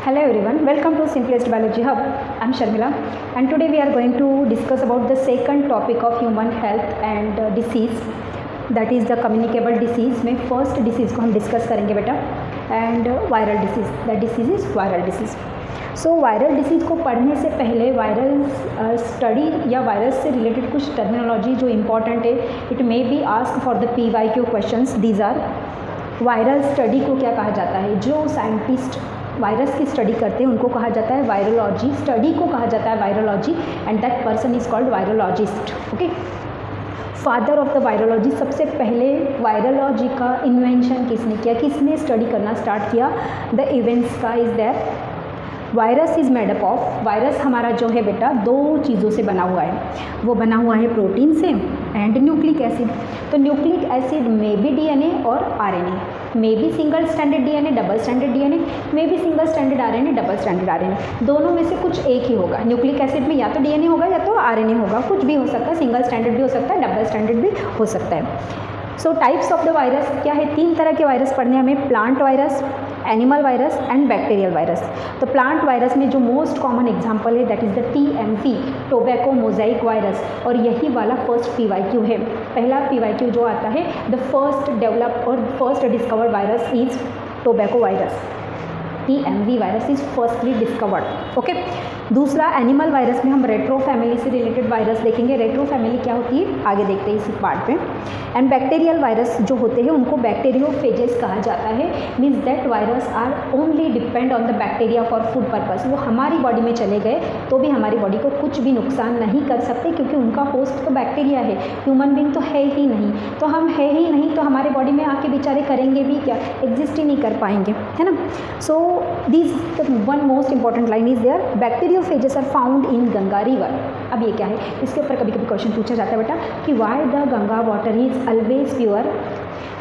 Hello everyone, welcome to Simplest Biology Hub. I'm Sharmila and today we are going to discuss about the second topic of human health and disease, that is the communicable disease. में first disease को हम discuss करेंगे बेटा, and viral disease. That disease is viral disease. So viral disease को पढ़ने से पहले viral study या वायरस से रिलेटेड कुछ टर्मिनोलॉजी जो इम्पॉर्टेंट है, it may be ask for the PYQ questions. These are, viral study को क्या कहा जाता है? जो साइंटिस्ट वायरस की स्टडी करते हैं उनको कहा जाता है वायरोलॉजी. स्टडी को कहा जाता है virology and that person is called virologist. Okay, father of the virology. सबसे पहले वायरोलॉजी का इन्वेंशन किसने किया, किसने स्टडी करना स्टार्ट किया? द इवेंट्स का is that virus is made up of. Virus हमारा जो है बेटा दो चीज़ों से बना हुआ है. वो बना हुआ है प्रोटीन से एंड न्यूक्लिक एसिड. तो nucleic acid may be DNA और RNA, may be single standard DNA, double standard DNA, may be single standard RNA, double standard RNA. दोनों में से कुछ एक ही होगा. न्यूक्लिक एसिड में या तो DNA होगा या तो RNA होगा. कुछ भी हो सकता है, सिंगल स्टैंडर्ड भी हो सकता है, डबल स्टैंडर्ड भी हो सकता है. सो टाइप्स ऑफ द वायरस क्या है? 3 तरह के वायरस पढ़ने हमें: plant virus, animal virus and bacterial virus. तो प्लांट वायरस में जो मोस्ट कॉमन एग्जांपल है that is the TMV, tobacco Mosaic virus. और यही वाला फर्स्ट PYQ है. पहला PYQ जो आता है, द फर्स्ट डेवलप और first discovered virus is tobacco virus. TMV virus is firstly discovered. Okay. दूसरा एनिमल वायरस में हम रेट्रो फैमिली से रिलेटेड वायरस देखेंगे. रेट्रो फैमिली क्या होती है आगे देखते हैं इसी पार्ट में. एंड बैक्टीरियल वायरस जो होते हैं उनको बैक्टीरियोफेजेस कहा जाता है. Means that virus are only depend on the bacteria for food purpose. वो हमारी बॉडी में चले गए तो भी हमारी बॉडी को कुछ भी नुकसान नहीं कर सकते क्योंकि उनका होस्ट तो बैक्टीरिया है. ह्यूमन बींग तो है ही नहीं. तो हम है ही नहीं तो हमारे बॉडी में आके बेचारे करेंगे भी क्या? एग्जिस्ट ही नहीं कर पाएंगे, है ना. So this one most important line is there, bacteriophages are found in Ganga river. अब ये क्या है? इसके ऊपर कभी कभी क्वेश्चन पूछा जाता है बेटा कि why the Ganga water is always pure.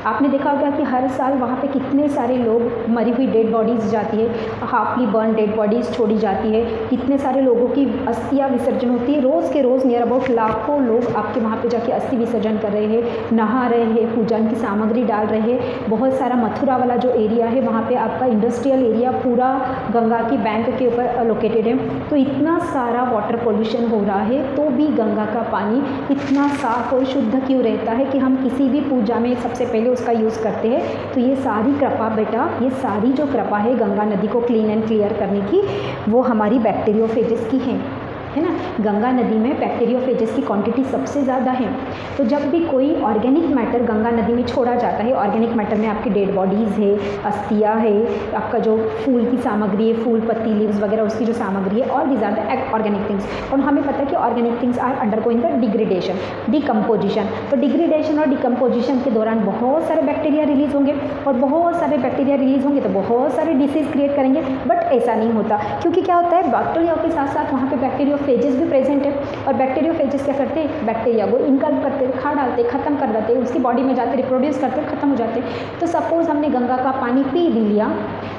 आपने देखा होगा कि हर साल वहाँ पे कितने सारे लोग, मरी हुई डेड बॉडीज़ जाती है, हाफली बर्न डेड बॉडीज़ छोड़ी जाती है, कितने सारे लोगों की अस्थियाँ विसर्जन होती है. रोज़ के रोज़ नियर अबाउट लाखों लोग आपके वहाँ पे जाके अस्थि विसर्जन कर रहे हैं, नहा रहे हैं, पूजन की सामग्री डाल रहे हैं. बहुत सारा मथुरा वाला जो एरिया है वहाँ पे आपका इंडस्ट्रियल एरिया पूरा गंगा की बैंक के ऊपर लोकेटेड है. तो इतना सारा वाटर पोल्यूशन हो रहा है तो भी गंगा का पानी इतना साफ और शुद्ध क्यों रहता है कि हम किसी भी पूजा में सबसे पहले उसका यूज़ करते हैं. तो ये सारी कृपा बेटा, ये सारी जो कृपा है गंगा नदी को क्लीन एंड क्लियर करने की, वो हमारी बैक्टीरियोफेजेस की है ना. गंगा नदी में बैक्टीरियोफेजेस की क्वांटिटी सबसे ज़्यादा है. तो जब भी कोई ऑर्गेनिक मैटर गंगा नदी में छोड़ा जाता है, ऑर्गेनिक मैटर में आपकी डेड बॉडीज़ है, अस्थियाँ है, आपका जो फूल की सामग्री है, फूल पत्ती लीव्स वगैरह उसकी जो सामग्री है, और these are the organic things. और हमें पता है कि organic things are undergoing the degradation, decomposition. तो डिग्रेडेशन और डिकम्पोजिशन के दौरान बहुत सारे बैक्टीरिया रिलीज होंगे और बहुत सारे बैक्टीरिया रिलीज होंगे तो बहुत सारे डिसीज़ क्रिएट करेंगे. बट ऐसा नहीं होता क्योंकि क्या होता है, बैक्टीरिया के साथ साथ वहाँ पे बैक्टीरियोफेजेस भी प्रेजेंट है. और बैक्टीरियोफेजेस क्या करते हैं? बैक्टीरिया को इनकल्प करते, खा डालते, ख़त्म कर देते, उसकी बॉडी में जाते, रिप्रोड्यूस करते, ख़त्म हो जाते. तो सपोज़ हमने गंगा का पानी पी भी लिया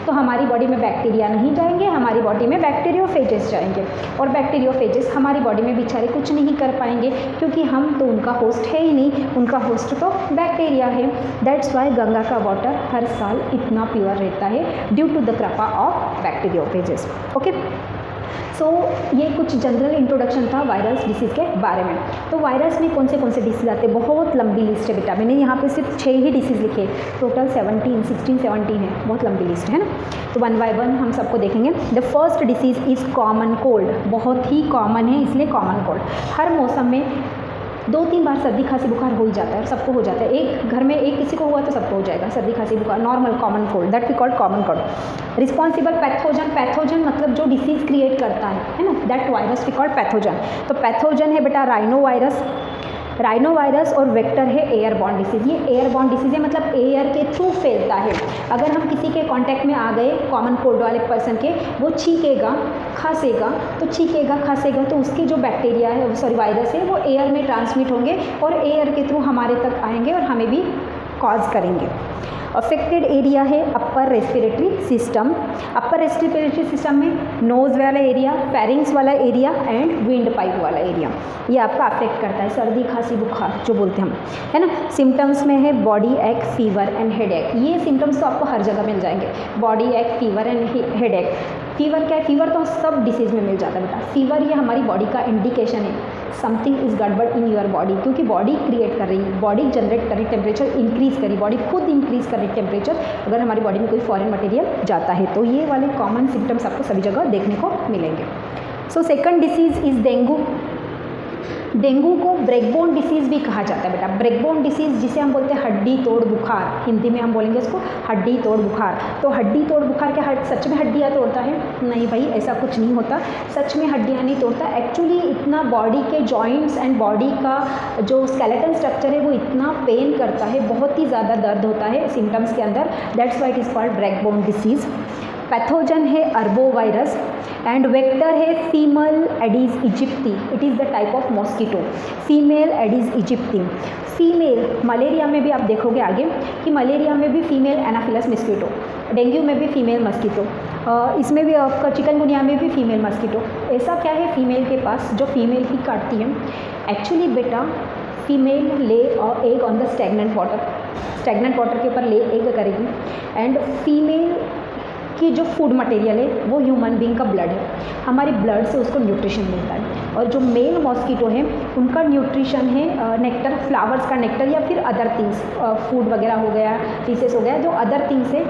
तो हमारी बॉडी में बैक्टीरिया नहीं जाएंगे, हमारी बॉडी में बैक्टीरियोफेजेस जाएंगे. और बैक्टीरियोफेजेस हमारी बॉडी में बेचारे कुछ नहीं कर पाएंगे क्योंकि हम तो उनका होस्ट है ही नहीं, उनका होस्ट तो बैक्टीरिया है. दैट्स वाई गंगा का वाटर हर साल इतना प्योर रहता है ड्यू टू द कृपा ऑफ बैक्टीरियोफेजेस. ओके. सो ये कुछ जनरल इंट्रोडक्शन था वायरस डिसीज़ के बारे में. तो वायरस में कौन से डिसीज़ आते हैं? बहुत लंबी लिस्ट है बेटा. मैंने यहाँ पे सिर्फ 6 ही डिसीज़ लिखे, टोटल 17 है. बहुत लंबी लिस्ट है ना. तो वन बाय वन हम सबको देखेंगे. The first disease is common cold. बहुत ही कॉमन है इसलिए कॉमन कोल्ड. हर मौसम में 2-3 बार सर्दी खांसी बुखार हो ही जाता है, सबको हो जाता है. एक घर में एक किसी को हुआ तो सबको हो जाएगा सर्दी खांसी बुखार, normal common cold, that we called common cold. Responsible pathogen. Pathogen मतलब जो डिसीज़ क्रिएट करता है ना, that virus we called pathogen. तो पैथोजन है बेटा राइनो वायरस. राइनो वायरस और वेक्टर है एयरबॉर्न डिसीज़. ये एयरबॉर्न डिसीज़ है मतलब एयर के थ्रू फैलता है. अगर हम किसी के कांटेक्ट में आ गए कॉमन कोल्ड वाले पर्सन के, वो छींकेगा, खांसेगा, तो छींकेगा, खांसेगा तो उसके जो बैक्टीरिया है, सॉरी वायरस है, वो एयर में ट्रांसमिट होंगे और एयर के थ्रू हमारे तक आएंगे और हमें भी कॉज करेंगे. अफेक्टेड एरिया है upper respiratory system. Upper respiratory system में नोज़ वाला एरिया, फेरिंग्स वाला एरिया एंड विंड पाइप वाला एरिया, ये आपका अफेक्ट करता है. सर्दी खांसी बुखार जो बोलते हैं हम, है ना. सिम्टम्स में है बॉडी एक, फीवर एंड हेडेक. ये सिम्टम्स तो आपको हर जगह मिल जाएंगे, बॉडी एक, फीवर एंड हेडेक. फीवर क्या है, फीवर तो सब डिसीज़ में मिल जाता है बेटा। फीवर ये हमारी बॉडी का इंडिकेशन है समथिंग इज़ गड़बड़ इन योर बॉडी, क्योंकि बॉडी क्रिएट कर रही है, बॉडी जनरेट कर रही, टेम्परेचर इंक्रीज़ करी, बॉडी खुद इंक्रीज़ कर रही टेम्परेचर अगर हमारी बॉडी में कोई फॉरेन मटेरियल जाता है तो। ये वाले कॉमन सिम्टम्स आपको सभी जगह देखने को मिलेंगे। So second disease is dengue. Dengue को ब्रेकबोन डिसीज़ भी कहा जाता है बेटा। ब्रेकबोन डिसीज़ जिसे हम बोलते हैं हड्डी तोड़ बुखार, हिंदी में हम बोलेंगे उसको हड्डी तोड़ बुखार। तो हड्डी तोड़ बुखार क्या सच में हड्डियाँ तोड़ता है? नहीं भाई, ऐसा कुछ नहीं होता, सच में हड्डियाँ नहीं तोड़ता। एक्चुअली इतना बॉडी के जॉइंट्स एंड बॉडी का जो स्केलेटन स्ट्रक्चर है वो इतना पेन करता है, बहुत ही ज़्यादा दर्द होता है सिम्टम्स के अंदर, that's why it is called breakbone disease. Pathogen है अर्बोवायरस एंड वेक्टर है female Aedes aegypti, it is the type of mosquito, female Aedes aegypti. Female malaria में भी आप देखोगे आगे कि मलेरिया में भी फीमेल एनाफिलस मस्कीटो, डेंगू में भी फीमेल मस्कीटो, इसमें भी आपका चिकनगुनिया में भी फीमेल मस्कीटो। ऐसा क्या है फीमेल के पास जो फीमेल ही काटती है? एक्चुअली बेटा फीमेल ले egg on the stagnant water के ऊपर ले एग करेगी एंड फीमेल कि जो फूड मटेरियल है वो ह्यूमन बीइंग का ब्लड है, हमारे ब्लड से उसको न्यूट्रिशन मिलता है। और जो मेल मॉस्किटो है उनका न्यूट्रिशन है नेक्टर, फ्लावर्स का नेक्टर या फिर अदर थिंग्स, फूड वगैरह हो गया, पीसेस हो गया, जो अदर थिंग्स है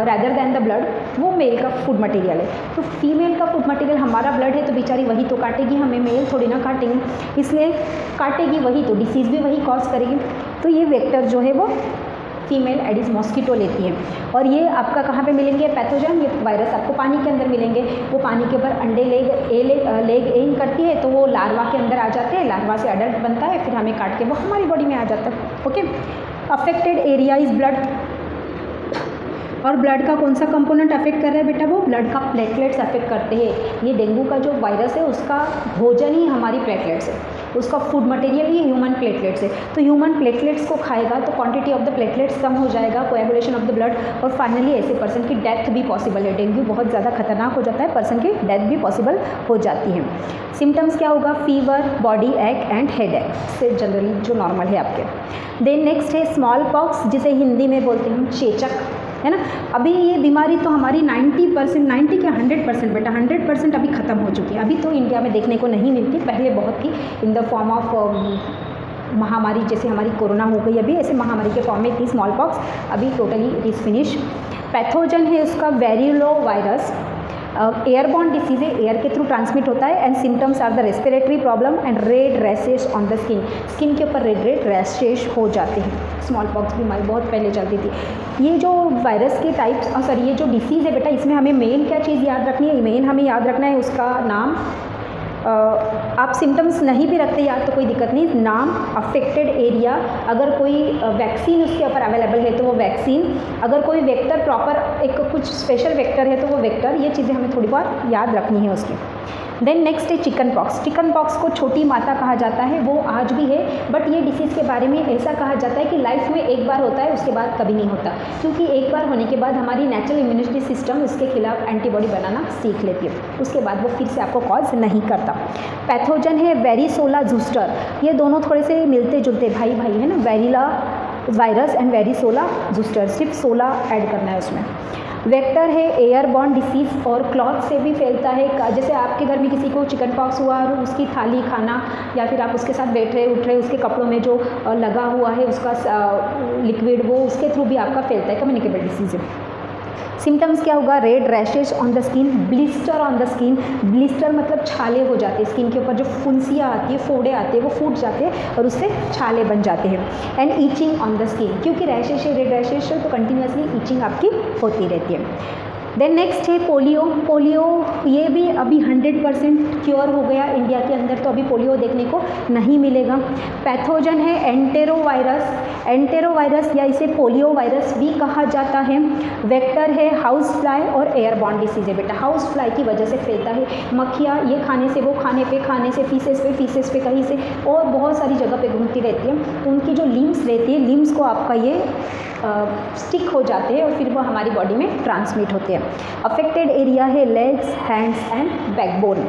रैदर दैन द ब्लड, वो मेल का फूड मटेरियल है। तो फीमेल का फूड मटेरियल हमारा ब्लड है तो बेचारी वही तो काटेगी, हमें मेल थोड़ी ना काटेंगे, इसलिए काटेगी वही तो, डिसीज़ भी वही कॉज करेगी। तो ये वेक्टर जो है वो फीमेल एडिस मॉस्किटो लेती है। और ये आपका कहाँ पे मिलेंगे पैथोजन? ये वायरस आपको पानी के अंदर मिलेंगे। वो पानी के ऊपर अंडे लेग एइंग करती है तो वो लार्वा के अंदर आ जाते हैं, लार्वा से अडल्ट बनता है, फिर हमें काट के वो हमारी बॉडी में आ जाता है। Okay, affected area is blood. और ब्लड का कौन सा कंपोनेंट अफेक्ट कर रहा है बेटा? वो ब्लड का प्लेटलेट्स अफेक्ट करते हैं। ये डेंगू का जो वायरस है उसका भोजन ही हमारी प्लेटलेट्स है, उसका फूड मटेरियल ही ह्यूमन प्लेटलेट्स है। तो ह्यूमन प्लेटलेट्स को खाएगा तो क्वांटिटी ऑफ द प्लेटलेट्स कम हो जाएगा, कोएगुलेशन ऑफ द ब्लड, और फाइनली ऐसे पर्सन की डेथ भी पॉसिबल है। डेंगू बहुत ज़्यादा खतरनाक हो जाता है, पर्सन की डेथ भी पॉसिबल हो जाती है। सिम्टम्स क्या होगा? फीवर, बॉडी एक एंड हेड एक से जनरली जो नॉर्मल है आपके। देन नेक्स्ट है स्मॉल पॉक्स, जिसे हिंदी में बोलते हैं हम चेचक, है ना। अभी ये बीमारी तो हमारी 90% 90 क्या 100% बेटा 100% अभी ख़त्म हो चुकी है। अभी तो इंडिया में देखने को नहीं मिलती, पहले बहुत थी इन द फॉर्म ऑफ महामारी, जैसे हमारी कोरोना हो गई अभी, ऐसे महामारी के फॉर्म में थी स्मॉल पॉक्स, अभी totally it is finish. Pathogen है उसका वेरिलो वायरस, एयरबॉर्न डिसीज़ है, एयर के थ्रू ट्रांसमिट होता है and symptoms are the respiratory problem and red rashes on the skin, skin के ऊपर रेड रैशेज हो जाते हैं। स्मॉल पॉक्स बीमारी बहुत पहले चलती थी। ये जो वायरस के टाइप्स सॉरी ये जो डिसीज़ है बेटा, इसमें हमें मेन क्या चीज़ याद रखनी है? मेन हमें याद रखना है उसका नाम। आप सिम्टम्स नहीं भी रखते याद तो कोई दिक्कत नहीं, नाम, अफेक्टेड एरिया, अगर कोई वैक्सीन उसके ऊपर अवेलेबल है तो वो वैक्सीन, अगर कोई वेक्टर प्रॉपर एक कुछ स्पेशल वेक्टर है तो वो वेक्टर, ये चीज़ें हमें थोड़ी बहुत याद रखनी है उसकी। देन नेक्स्ट है चिकन पॉक्स। चिकन पॉक्स को छोटी माता कहा जाता है, वो आज भी है, बट ये डिसीज़ के बारे में ऐसा कहा जाता है कि लाइफ में एक बार होता है, उसके बाद कभी नहीं होता, क्योंकि एक बार होने के बाद हमारी नेचुरल इम्यूनिटी सिस्टम इसके खिलाफ एंटीबॉडी बनाना सीख लेती है, उसके बाद वो फिर से आपको कॉज नहीं करता। पैथोजन है वेरिसोला जूस्टर, ये दोनों थोड़े से मिलते जुलते भाई भाई है ना, वेरिला वायरस एंड वेरिसोला जूस्टर, सिर्फ 16 ऐड करना है उसमें। वेक्टर है एयरबॉर्न डिसीज़ और क्लॉथ से भी फैलता है, जैसे आपके घर में किसी को चिकन पॉक्स हुआ और उसकी थाली खाना या फिर आप उसके साथ बैठ रहे उठ रहे, उसके कपड़ों में जो लगा हुआ है उसका लिक्विड, वो उसके थ्रू भी आपका फैलता है, कम्युनिकेबल डिसीज़ है। सिम्टम्स क्या होगा? Red rashes on the skin, blister on the skin, blister मतलब छाले हो जाते हैं स्किन के ऊपर, जो फुंसियाँ आती है, फोड़े आते हैं, वो फूट जाते हैं और उससे छाले बन जाते हैं। And itching on the skin, क्योंकि रैशेज है, रेड रैशेज है तो कंटिन्यूसली ईचिंग आपकी होती रहती है। देन नेक्स्ट है पोलियो। पोलियो ये भी अभी 100% क्योर हो गया इंडिया के अंदर, तो अभी पोलियो देखने को नहीं मिलेगा। पैथोजन है एंटेरोवायरस, एंटेरोवायरस या इसे पोलियो वायरस भी कहा जाता है। वेक्टर है हाउस फ्लाई और एयरबॉर्न डिसीज़ है बेटा, हाउस फ्लाई की वजह से फैलता है। मक्खियाँ ये खाने से वो खाने से फीसेस पे कहीं से और बहुत सारी जगह पे घूमती रहती है, तो उनकी जो लिम्स रहती है, लिम्स को आपका ये स्टिक हो जाते हैं और फिर वो हमारी बॉडी में ट्रांसमिट होते हैं। अफेक्टेड एरिया है legs, hands and backbone.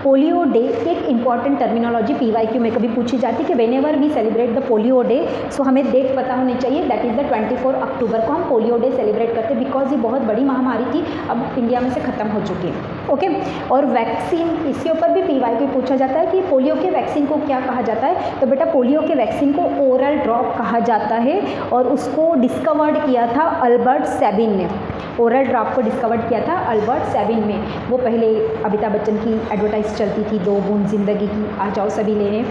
Polio day एक इंपॉर्टेंट टर्मिनोलॉजी PYQ में कभी पूछी जाती है कि whenever we celebrate the polio day, so हमें डेट पता होनी चाहिए, दैट इज़ द 24 अक्टूबर को हम पोलियो डे सेलिब्रेट करते हैं, बिकॉज ये बहुत बड़ी महामारी थी, अब इंडिया में से ख़त्म हो चुकी है। ओके, और वैक्सीन, इसके ऊपर भी PYQ पूछा जाता है कि पोलियो के वैक्सीन को क्या कहा जाता है, तो बेटा पोलियो के वैक्सीन को ओरल ड्रॉप कहा जाता है, और उसको डिस्कवर्ड किया था अल्बर्ट सैबिन ने। ओरल ड्रॉप को डिस्कवर्ड किया था अल्बर्ट सैबिन में। वो पहले अमिताभ बच्चन की एडवर्टाइज चलती थी, 2 बूंद ज़िंदगी की, आ जाओ सभी लेने,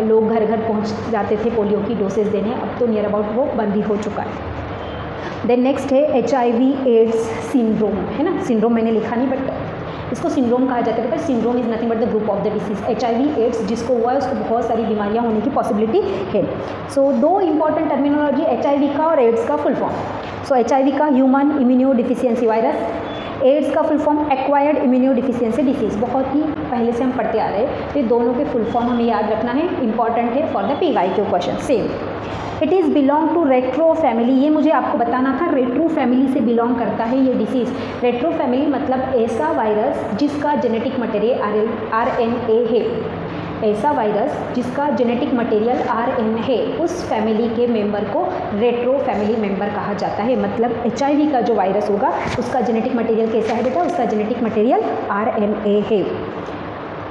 लोग घर घर पहुंच जाते थे पोलियो की डोसेज देने, अब तो नियर अबाउट वो बंद ही हो चुका है। देन नेक्स्ट है HIV एड्स सिंड्रोम, है ना, सिंड्रोम मैंने लिखा नहीं बट इसको सिंड्रोम कहा जाता है बेटा। Syndrome is nothing but the group of the disease. HIV AIDS जिसको हुआ है उसको बहुत सारी बीमारियां होने की पॉसिबिलिटी है। सो 2 इंपॉर्टेंट टर्मिनोलॉजी, HIV का और एड्स का फुल फॉर्म। सो HIV का human immunodeficiency virus, AIDS का full form acquired immunodeficiency disease. बहुत ही पहले से हम पढ़ते आ रहे हैं, तो दोनों के फुल फॉर्म हमें याद रखना है, इंपॉर्टेंट है for the PYQ question. Same, it is belong to retro family, ये मुझे आपको बताना था, रेट्रो फैमिली से बिलोंग करता है ये डिसीज़। रेट्रो फैमिली मतलब ऐसा वायरस जिसका जेनेटिक मटेरियल RNA है, ऐसा वायरस जिसका जेनेटिक मटेरियल RNA है, उस फैमिली के मेंबर को रेट्रो फैमिली मेंबर कहा जाता है। मतलब HIV का जो वायरस होगा उसका जेनेटिक मटेरियल कैसा है बेटा, उसका जेनेटिक मटेरियल RNA है।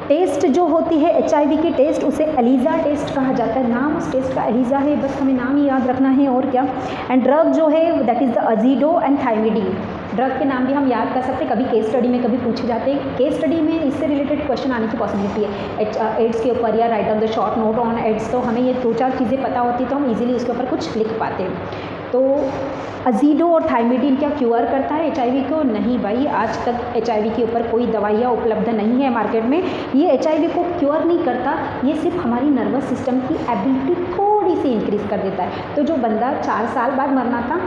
टेस्ट जो होती है HIV की टेस्ट, उसे एलिजा टेस्ट कहा जाता है, नाम उस टेस्ट का एलिजा है, बस हमें नाम ही याद रखना है और क्या। एंड ड्रग जो है that is the azido and thymidine. Drug के नाम भी हम याद कर सकते हैं, कभी केस स्टडी में कभी पूछे जाते हैं, केस स्टडी में इससे रिलेटेड क्वेश्चन आने की पॉसिबिलिटी है। एड्स के ऊपर या write on the short note on AIDS, तो हमें ये 2-4 चीज़ें पता होती तो हम इजीली उसके ऊपर कुछ लिख पाते हैं। तो अजीडो और थाइमिडीन क्या क्योर करता है HIV को? नहीं भाई, आज तक HIV के ऊपर कोई दवाइयाँ उपलब्ध नहीं है मार्केट में। ये HIV को क्योर नहीं करता, ये सिर्फ हमारी नर्वस सिस्टम की एबिलिटी थोड़ी सी इंक्रीज़ कर देता है। तो जो बंदा 4 साल बाद मरना था,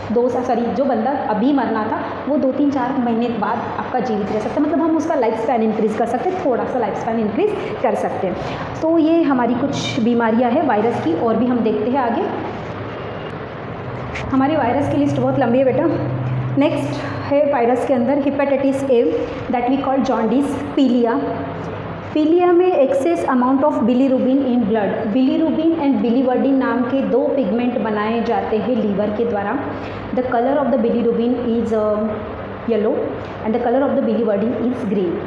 जो बंदा अभी मरना था वो 2-3-4 महीने बाद आपका जीवित रह सकता है, मतलब हम उसका लाइफ स्पैन इंक्रीज़ कर सकते हैं, थोड़ा सा लाइफ स्पैन इंक्रीज़ कर सकते हैं। तो ये हमारी कुछ बीमारियाँ हैं वायरस की, और भी हम देखते हैं आगे। हमारे वायरस की लिस्ट बहुत लंबी है बेटा। नेक्स्ट है वायरस के अंदर hepatitis A, that we call jaundice, पीलिया। पीलिया में excess amount of bilirubin in blood. Bilirubin and biliverdin नाम के 2 पिगमेंट बनाए जाते हैं लीवर के द्वारा। The colour of the bilirubin is yellow and the colour of the biliverdin is green.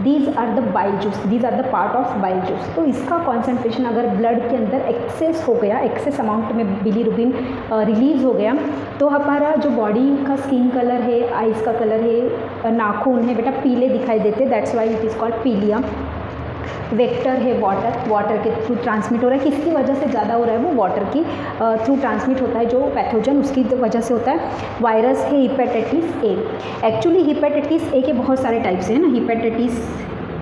These are the bile juice, these are the part of bile juice. तो इसका concentration अगर ब्लड के अंदर एक्सेस हो गया, excess amount में bilirubin release हो गया, तो हमारा जो बॉडी का स्किन कलर है, आइज़ का कलर है, नाखून है बेटा पीले दिखाई देते, that's why it is called पीलिया। वेक्टर है वाटर के थ्रू ट्रांसमिट हो रहा है, किसकी वजह से ज़्यादा हो रहा है, वो वाटर की थ्रू ट्रांसमिट होता है, जो पैथोजन उसकी वजह से होता है। वायरस है hepatitis A। Actually hepatitis A के बहुत सारे टाइप्स हैं ना, hepatitis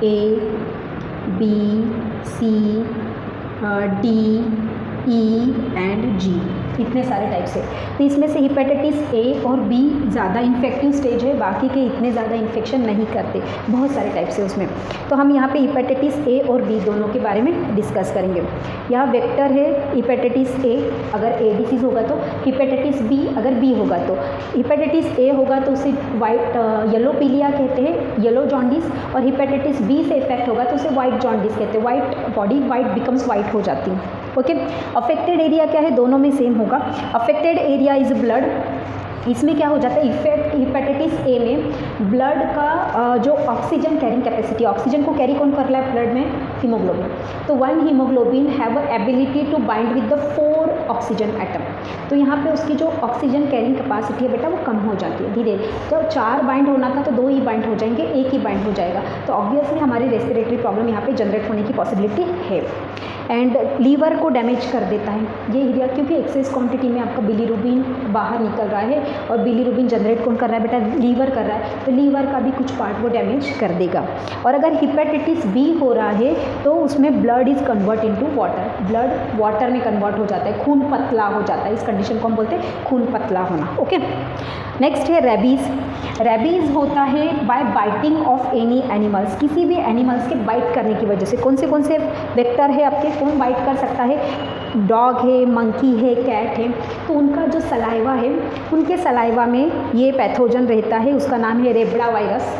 A, B, C, D, E and G, इतने सारे टाइप्स है। तो इसमें से हेपेटाइटिस A और B ज़्यादा इन्फेक्टिव स्टेज है, बाकी के इतने ज़्यादा इन्फेक्शन नहीं करते, बहुत सारे टाइप्स है उसमें। तो हम यहाँ पे हेपेटाइटिस A और B दोनों के बारे में डिस्कस करेंगे। यहाँ वेक्टर है हेपेटाइटिस A, अगर A डिसीज़ होगा तो, हेपेटाइटिस B अगर B होगा तो। हेपेटाइटिस A होगा तो उसे वाइट येलो पीलिया कहते हैं, येलो जॉन्डिस, और हेपेटाइटिस B से इफेक्ट होगा तो उसे वाइट जॉन्डिस कहते हैं, white body white becomes white हो जाती है। ओके, अफेक्टेड एरिया क्या है, दोनों में सेम होगा। Affected area is blood. इसमें क्या हो जाता है, इफेक्ट हेपेटाइटिस A में ब्लड का जो ऑक्सीजन कैरिंग कैपेसिटी, ऑक्सीजन को कैरी कौन कर रहा है ब्लड में, हीमोग्लोबिन। तो 1 haemoglobin have ability to bind with the 4 oxygen atom. तो यहाँ पे उसकी जो ऑक्सीजन कैरिंग कैपेसिटी है बेटा वो कम हो जाती है धीरे। तो 4 बाइंड होना था तो 2 ही बाइंड हो जाएंगे, 1 ही बाइंड हो जाएगा, तो ऑब्वियसली हमारी रेस्पिरेटरी प्रॉब्लम यहाँ पे जनरेट होने की पॉसिबिलिटी है। एंड लीवर को डैमेज कर देता है ये एरिया, क्योंकि एक्सेस क्वांटिटी में आपका बिलीरुबिन बाहर निकल रहा है, और बिलीरुबिन जनरेट कौन कर रहा है बेटा, लीवर कर रहा है, तो लीवर का भी कुछ पार्ट वो डैमेज कर देगा। और अगर हेपेटाइटिस B हो रहा है तो उसमें blood is convert into water, blood water में कन्वर्ट हो जाता है, खून पतला हो जाता है, इस कंडीशन को हम बोलते हैं खून पतला होना। ओके, नेक्स्ट है रेबीज़। रेबीज़ होता है by biting of any animals, किसी भी एनिमल्स के बाइट करने की वजह से। कौन से वेक्टर है आपके, कौन बाइट कर सकता है, डॉग है, मंकी है, कैट है, तो उनका जो सलाइवा है, उनके सलाइवा में ये पैथोजन रहता है, उसका नाम है रेबडा वायरस।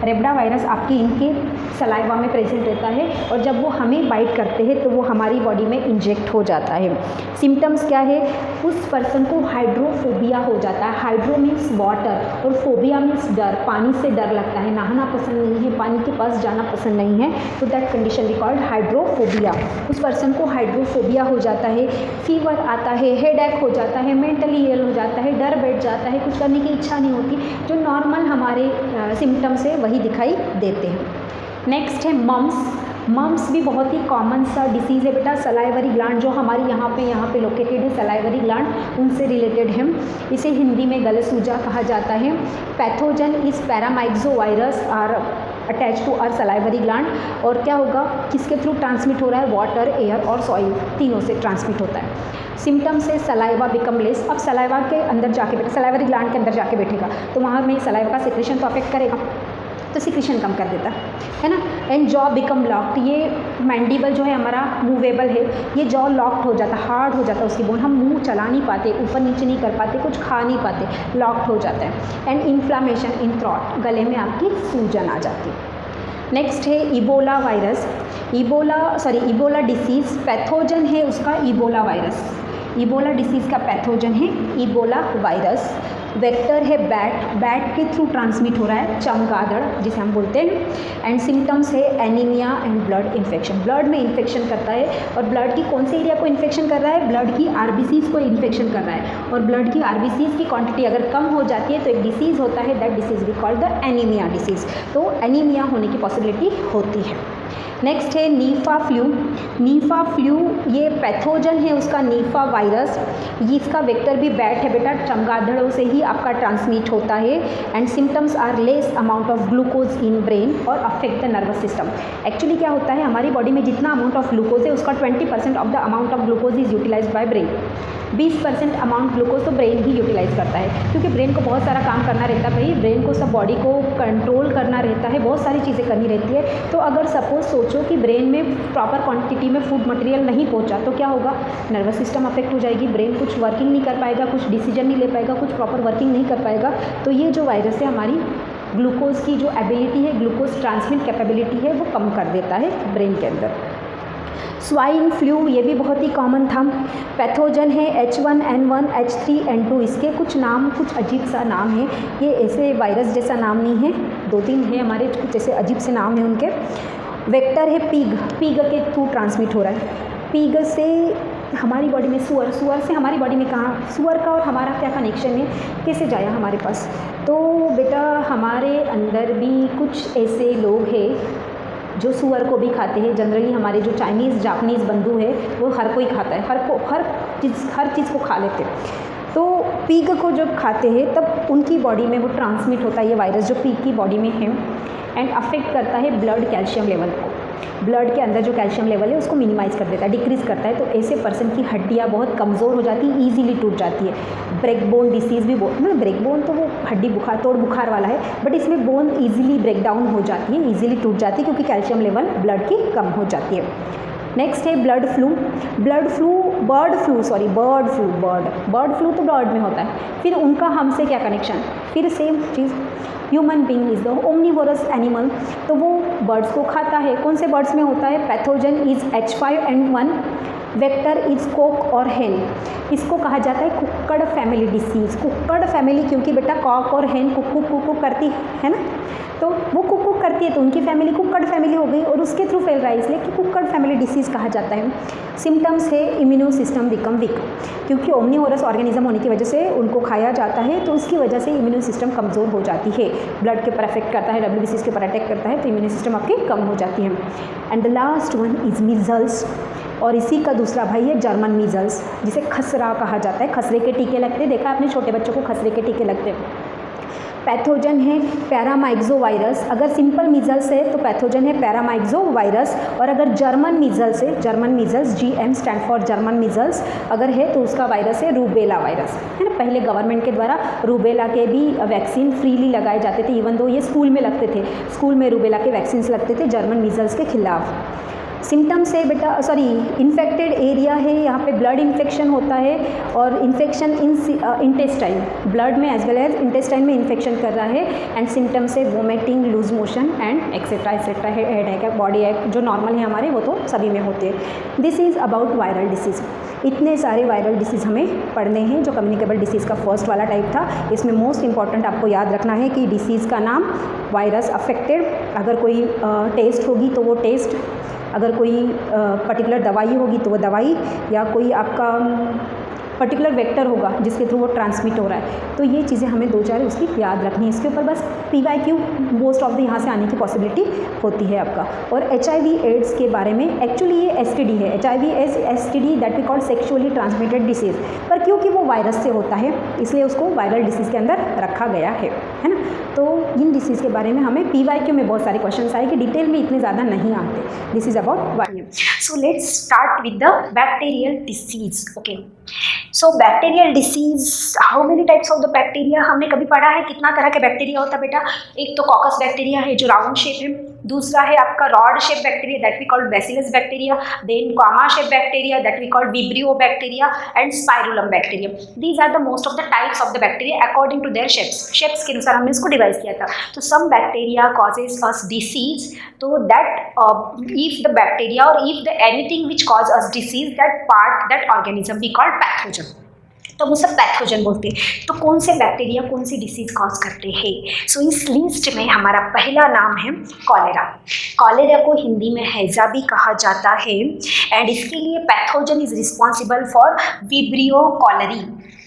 रेबडा वायरस आपके इनके सलाइवा में प्रेजेंट रहता है और जब वो हमें बाइट करते हैं तो वो हमारी बॉडी में इंजेक्ट हो जाता है। सिम्टम्स क्या है, उस पर्सन को हाइड्रोफोबिया हो जाता है। हाइड्रो मीन्स वाटर और फोबिया मीन्स डर, पानी से डर लगता है, नहाना पसंद नहीं है, पानी के पास जाना पसंद नहीं है, तो that condition we called hydrophobia. उस पर्सन को हाइड्रोफोबिया हो जाता है, फीवर आता है, हेडेक हो जाता है, मेंटली इल हो जाता है, डर बैठ जाता है, कुछ करने की इच्छा नहीं होती, जो नॉर्मल हमारे सिम्टम्स है वही दिखाई देते हैं। नेक्स्ट है मम्स भी बहुत ही कॉमन सा डिसीज़ है बेटा। सलाइवरी ग्लैंड जो हमारी यहाँ पे लोकेटेड है, सलाइवरी ग्लैंड उनसे रिलेटेड है। इसे हिंदी में गलसूजा कहा जाता है। Pathogen is paramyxo virus are attach to our salivary gland. और क्या होगा, किसके थ्रू ट्रांसमिट हो रहा है, वाटर, एयर और सॉइल, तीनों से ट्रांसमिट होता है। सिम्टम्स है सलाइवा बिकम लेस। अब सलाइवा के अंदर जाके बेटा, सलाइवरी ग्लैंड के अंदर जाके बैठेगा तो वहाँ में सलाइवा का सिक्रेशन तो अफेक्ट करेगा, तो सिक्रेशन कम कर देता है ना। एंड जॉ बिकम लॉक्ड, ये मैंडिबल जो है हमारा मूवेबल है, ये जॉ लॉक्ड हो जाता, हार्ड हो जाता है उसकी बोन, हम मुंह चला नहीं पाते, ऊपर नीचे नहीं कर पाते, कुछ खा नहीं पाते, लॉक्ड हो जाता है। एंड इन्फ्लामेशन इन थ्रोट, गले में आपकी सूजन आ जाती है। नेक्स्ट है Ebola virus. Ebola disease pathogen है उसका इबोला वायरस। इबोला डिसीज़ का पैथोजन है इबोला वायरस। वेक्टर है बैट के थ्रू ट्रांसमिट हो रहा है, चमगादड़ जिसे हम बोलते हैं। एंड सिम्टम्स है anaemia and blood infection, blood में इन्फेक्शन करता है। और ब्लड की कौन से एरिया को इन्फेक्शन कर रहा है, ब्लड की आरबीसीज़ को इन्फेक्शन कर रहा है। और ब्लड की आरबीसीज़ की क्वांटिटी अगर कम हो जाती है तो एक डिसीज़ होता है, that disease we call the anaemia disease. तो एनीमिया होने की पॉसिबिलिटी होती है। नेक्स्ट है नीफा फ्लू, ये पैथोजन है उसका नीफा वायरस। ये इसका वेक्टर भी बैट है बेटा, चमगादड़ों से ही आपका ट्रांसमिट होता है। And symptoms are less amount of glucose in brain और affect the nervous system. Actually क्या होता है, हमारी बॉडी में जितना अमाउंट ऑफ ग्लूकोज है उसका 20% of the amount of glucose is utilised by brain. 20% amount glucose तो ब्रेन ही यूटिलाइज करता है, क्योंकि ब्रेन को बहुत सारा काम करना रहता है भाई, ब्रेन को सब बॉडी को कंट्रोल करना रहता है, बहुत सारी चीज़ें करनी रहती है। तो अगर सपोज सोचो कि ब्रेन में प्रॉपर क्वांटिटी में फूड मटेरियल नहीं पहुंचा तो क्या होगा, नर्वस सिस्टम अफेक्ट हो जाएगी, ब्रेन कुछ वर्किंग नहीं कर पाएगा, कुछ डिसीजन नहीं ले पाएगा, कुछ प्रॉपर वर्किंग नहीं कर पाएगा। तो ये जो वायरस है हमारी ग्लूकोज की जो एबिलिटी है, ग्लूकोज ट्रांसमिट कैपेबिलिटी है, वो कम कर देता है ब्रेन के अंदर। स्वाइन फ्लू, ये भी बहुत ही कॉमन था। पैथोजन है H1N1 H3N2, इसके कुछ अजीब सा नाम है, ये ऐसे वायरस जैसा नाम नहीं है, 2-3 है हमारे कुछ ऐसे अजीब से नाम है उनके। वेक्टर है पीग के थ्रू ट्रांसमिट हो रहा है। पीग से हमारी बॉडी में सुअर से हमारी बॉडी में कहाँ, सुअर का और हमारा क्या कनेक्शन है, कैसे जाया हमारे पास। तो बेटा हमारे अंदर भी कुछ ऐसे लोग हैं जो सुअर को भी खाते हैं। जनरली हमारे जो चाइनीज़ जापानीज़ बंधु है वो हर कोई खाता है, हर चीज़ को खा लेते हैं। तो पीग को जब खाते हैं तब उनकी बॉडी में वो ट्रांसमिट होता है ये वायरस जो पीग की बॉडी में है, एंड अफेक्ट करता है ब्लड कैल्शियम लेवल को। ब्लड के अंदर जो कैल्शियम लेवल है उसको मिनिमाइज़ कर देता है, डिक्रीज़ करता है। तो ऐसे पर्सन की हड्डियाँ बहुत कमज़ोर हो जाती है, ईजीली टूट जाती है। ब्रेक बोन डिसीज़ भी ब्रेक बोन तो वो हड्डी तोड़ बुखार वाला है, बट इसमें बोन ईजिली ब्रेक डाउन हो जाती है, ईजिली टूट जाती है, क्योंकि कैल्शियम लेवल ब्लड की कम हो जाती है। नेक्स्ट है बर्ड फ्लू तो बर्ड में होता है। फिर उनका हमसे क्या कनेक्शन, फिर same cheese, human being is the omnivorous animal, तो वो बर्ड्स को खाता है। कौन से बर्ड्स में होता है, pathogen is H5N1, vector is cock और हेन। इसको कहा जाता है कुक्कड़ फैमिली डिसीज़। कुक्कड़ फैमिली क्योंकि बेटा कॉक और हेन कुकू करती है ना, तो वो कुकू करती है तो उनकी फैमिली कुक्कड़ फैमिली हो गई और उसके थ्रू फैल रहा है, इसलिए कि कुक्कड़ फैमिली डिसीज़ कहा जाता है। सिम्टम्स है इम्यूनो सिस्टम बिकम वीक, क्योंकि ओमनिवोरस ऑर्गेनिज्म होने की वजह से उनको खाया जाता है, तो उसकी वजह से इम्यूनो सिस्टम कमज़ोर हो जाती है, ब्लड के ऊपर अफेक्ट करता है, WBCs के ऊपर अटैक करता है, तो इम्यूनो सिस्टम आपकी कम हो जाती है। And the last one is measles, और इसी का दूसरा भाई है जर्मन मीजल्स, जिसे खसरा कहा जाता है। खसरे के टीके लगते हैं, देखा आपने छोटे बच्चों को खसरे के टीके लगते हैं। पैथोजन है पैरामाइक्सो वायरस, अगर सिंपल मीजल्स है तो पैथोजन है पैरामाइक्सो वायरस, और अगर जर्मन मीजल्स है, German measles GM stand for German measles अगर है तो उसका वायरस है रूबेला वायरस, है ना। पहले गवर्नमेंट के द्वारा रूबेला के भी वैक्सीन फ्रीली लगाए जाते थे, इवन दो ये स्कूल में लगते थे, स्कूल में रूबेला के वैक्सीन लगते थे जर्मन मीजल्स के खिलाफ। सिम्टम्स है बेटा, सॉरी इन्फेक्टेड एरिया है, यहाँ पे ब्लड इन्फेक्शन होता है और इन्फेक्शन इन इंटेस्टाइन, ब्लड में एज वेल एज इंटेस्टाइन में इन्फेक्शन कर रहा है। एंड सिम्टम्स है vomiting, loose motion and etcetera etcetera, headache, body ache, जो नॉर्मल है हमारे वो तो सभी में होते हैं। This is about viral disease. इतने सारे वायरल डिसीज़ हमें पढ़ने हैं। जो कम्युनिकेबल डिसीज़ का फर्स्ट वाला टाइप था, इसमें मोस्ट इंपॉर्टेंट आपको याद रखना है कि डिसीज़ का नाम, वायरस अफेक्टेड, अगर कोई टेस्ट होगी तो वो टेस्ट, अगर कोई पर्टिकुलर दवाई होगी तो वो दवाई, या कोई आपका पर्टिकुलर वेक्टर होगा जिसके थ्रू वो ट्रांसमिट हो रहा है। तो ये चीज़ें हमें 2-4 उसकी याद रखनी है। इसके ऊपर बस PYQ मोस्ट ऑफ द यहाँ से आने की पॉसिबिलिटी होती है आपका। और HIV एड्स के बारे में, एक्चुअली ये STD है, HIV as STD that we call sexually transmitted disease, पर क्योंकि वो वायरस से होता है इसलिए उसको वायरल डिसीज़ के अंदर रखा गया है ना। तो इन डिसीज़ के बारे में हमें PYQ में बहुत सारे क्वेश्चन आए कि डिटेल में इतने ज़्यादा नहीं आते। This is about virus. So let's start with the bacterial disease. Okay. So bacterial disease, how many types of the bacteria? हमने कभी पढ़ा है कितना तरह के बैक्टीरिया होता है बेटा? एक तो कॉकस बैक्टीरिया है जो राउंड शेप है, दूसरा है आपका rod shape bacteria that we called bacillus bacteria, then comma shape bacteria that we called vibrio bacteria and spirillum bacteria. These are the most of the types of the bacteria according to their shapes के अनुसार हमने इसको divide किया था। तो some bacteria causes us disease, तो that if the bacteria और if the anything which cause us disease, that part that organism we called pathogen, तो वो सब पैथोजन बोलते हैं। तो कौन से बैक्टीरिया कौन सी डिसीज कॉज करते हैं? सो इस लिस्ट में हमारा पहला नाम है कॉलेरा। कॉलेरा को हिंदी में हैजा भी कहा जाता है एंड इसके लिए pathogen is responsible for vibrio cholerae.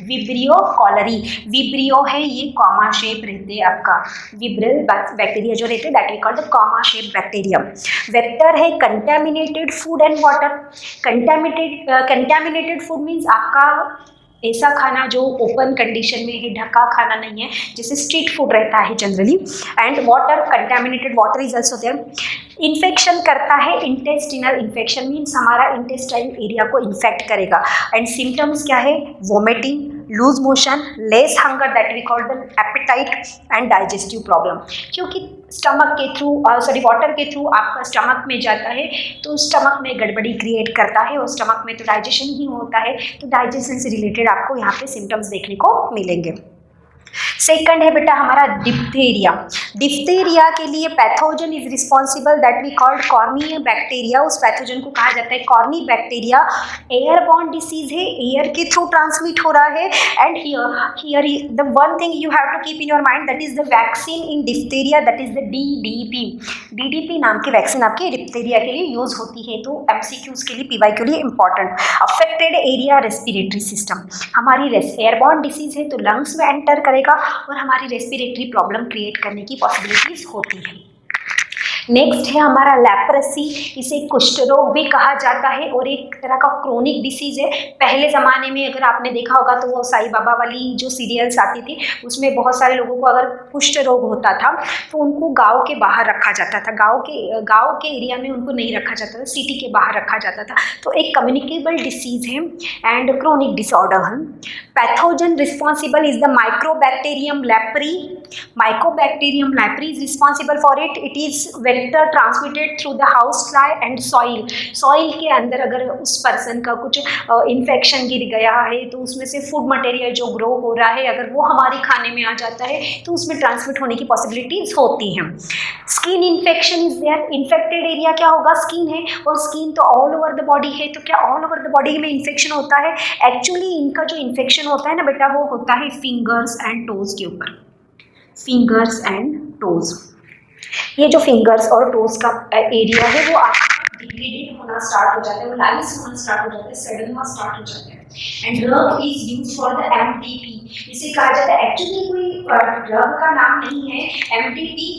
Vibrio cholerae, vibrio है ये कॉमा शेप रहते हैं आपका, विब्रियल बैक्टीरिया जो रहते हैं that we call the comma shape bacteria. Vector है contaminated food and water. Contaminated food means आपका ऐसा खाना जो ओपन कंडीशन में है, ढका खाना नहीं है, जैसे स्ट्रीट फूड रहता है generally. And water, contaminated water is also there. Infection करता है, इंटेस्टिनल इन्फेक्शन मीन्स हमारा इंटेस्टाइन एरिया को इन्फेक्ट करेगा। एंड सिम्टम्स क्या है? Vomiting, loose motion, less hunger that we call the appetite and digestive problem. क्योंकि स्टमक के through water के थ्रू आपका स्टमक में जाता है तो स्टमक में गड़बड़ी क्रिएट करता है और स्टमक में तो डाइजेशन ही होता है, तो डाइजेशन से रिलेटेड आपको यहाँ पे सिम्टम्स देखने को मिलेंगे। सेकंड है बेटा हमारा डिप्थेरिया। डिप्थेरिया के लिए pathogen is responsible that we called coryne bacteria. उस पैथोजन को कहा जाता है कॉर्नी बैक्टीरिया। एयरबॉर्न डिसीज है, एयर के थ्रू ट्रांसमिट हो रहा है। And here the one thing you have to keep in your mind that is the vaccine in diphtheria, that is the DDP। DDP नाम की वैक्सीन आपके diphtheria के लिए यूज होती है। तो MCQs के लिए, PY के लिए important. Affected area respiratory system, हमारी एयरबॉर्न डिसीज है तो लंग्स में एंटर करेगा और हमारी रेस्पिरेटरी प्रॉब्लम क्रिएट करने की पॉसिबिलिटीज होती है। नेक्स्ट है हमारा लेप्रेसी, इसे कुष्ठ रोग भी कहा जाता है और एक तरह का क्रोनिक डिसीज है। पहले ज़माने में अगर आपने देखा होगा तो वो साईं बाबा वाली जो सीरियल्स आती थी उसमें बहुत सारे लोगों को अगर कुष्ठ रोग होता था तो उनको गांव के बाहर रखा जाता था, गांव के एरिया में उनको नहीं रखा जाता था, सिटी के बाहर रखा जाता था। तो एक कम्युनिकेबल डिसीज है एंड क्रोनिक डिसऑर्डर है। Pathogen responsible is the mycobacterium leprae. Mycobacterium leprae is responsible for it. It is vector transmitted through the house fly and soil. Soil के अंदर अगर उस पर्सन का कुछ इन्फेक्शन गिर गया है तो उसमें से फूड मटेरियल जो ग्रो हो रहा है अगर वो हमारे खाने में आ जाता है तो उसमें ट्रांसमिट होने की पॉसिबिलिटीज होती हैं। Skin infection is there. Infected area क्या होगा? स्किन है, और स्किन तो ऑल ओवर द बॉडी है, तो क्या ऑल ओवर द बॉडी में इन्फेक्शन होता है? एक्चुअली इनका जो इन्फेक्शन होता है ना बेटा वो होता है फिंगर्स एंड टोज के ऊपर। फिंगर्स एंड टोज, ये जो फिंगर्स और टोज का एरिया है वो आपका डिग्रेडेड होना स्टार्ट हो जाता है, वो लाइस होना स्टार्ट हो जाता है, सडन होना स्टार्ट हो जाता है। And drug is use for the MTP, इसे कहा जाता है, एक्चुअली कोई ड्रग का नाम नहीं है MDP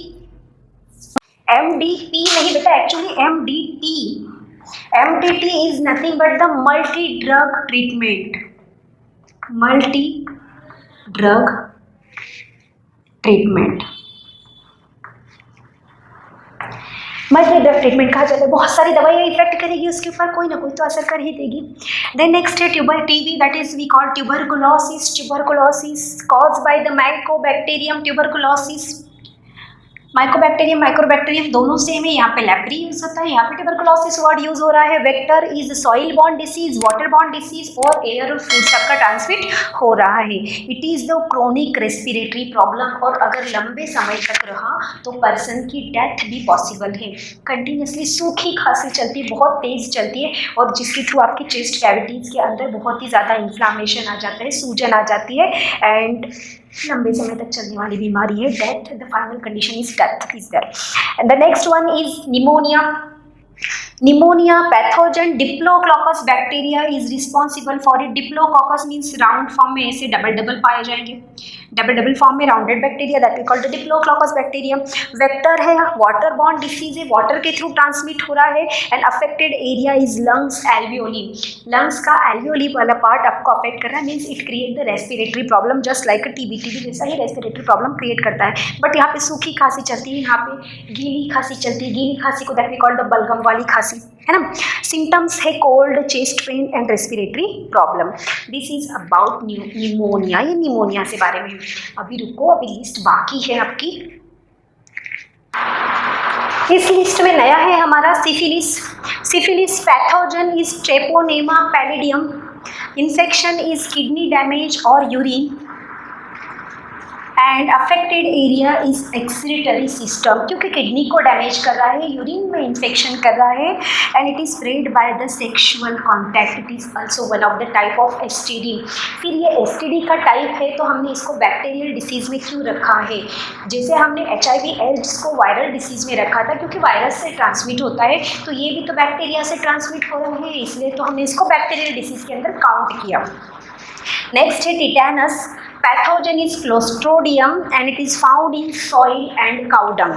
नहीं बेटा, actually MDT। MDT is nothing but the multi drug treatment. Multi drug treatment, multi drug treatment कहा जाता है। बहुत सारी दवाइयाँ इफेक्ट करेगी उसके ऊपर, कोई ना कोई तो असर कर ही देगी। देन नेक्स्ट है TB, that is we call tuberculosis. Tuberculosis cause by the mycobacterium tuberculosis. Mycobacterium microbacterium दोनों सेम है, यहाँ पे लेप्री यूज होता है, यहाँ पे ट्यूबरकुलोसिस वर्ड यूज हो रहा है। Vector is soil born disease, water borne disease और एयर और फूड सबका ट्रांसमिट हो रहा है। It is the chronic respiratory problem, और अगर लंबे समय तक रहा तो पर्सन की डेथ भी पॉसिबल है। कंटिन्यूसली सूखी खांसी चलती है, बहुत तेज चलती है, और जिसके थ्रू आपकी चेस्ट कैविटीज के अंदर बहुत ही ज़्यादा इन्फ्लामेशन आ जाता है, सूजन आ जाती है, एंड लंबे समय तक चलने वाली बीमारी है। Death, the final condition is death is there. And the next one is pneumonia. Pneumonia pathogen diplococcus bacteria is responsible for it. Diplococcus means round form में ऐसे डबल डबल पाए जाएंगे, डबल डबल फॉर्म में rounded bacteria, that we called the diplococcus bacteria. Vector है, water borne disease है, water के through transmit हो रहा है। And affected area is lungs alveoli. Lungs का एल्वियोली वाला पार्ट आपको अफेक्ट कर रहा है, means it create the respiratory problem just like TB. TB जैसा ही रेस्पिरेटरी प्रॉब्लम क्रिएट करता है। बट यहाँ पे सूखी खांसी चलती है, यहाँ पे गीली खांसी चलती है। गीली खांसी को दैट वी कॉल्ड द बलगम वाली खांसी, है ना। सिम्टम्स है cold, chest pain and respiratory problem. This is about pneumonia, ये निमोनिया से बारे में। अभी रुको, अभी लिस्ट बाकी है आपकी। इस लिस्ट में नया है हमारा syphilis. Syphilis pathogen is Treponema pallidum. Infection is kidney damage और urine, and affected area is excretory system, क्योंकि किडनी को डैमेज कर रहा है, यूरिन में इन्फेक्शन कर रहा है, and it is spread by the sexual contact. It is also one of the type of STD. फिर ये एसटीडी का टाइप है, तो हमने इसको बैक्टीरियल डिसीज में क्यों रखा है? जैसे हमने HIV एड्स को वायरल डिसीज में रखा था क्योंकि वायरस से ट्रांसमिट होता है, तो ये भी तो बैक्टीरिया से ट्रांसमिट हो रहा है, इसलिए तो हमने इसको बैक्टीरियल डिसीज के अंदर काउंट किया। नेक्स्ट है tetanus. Pathogen is Clostridium and it is found in soil and cow dung.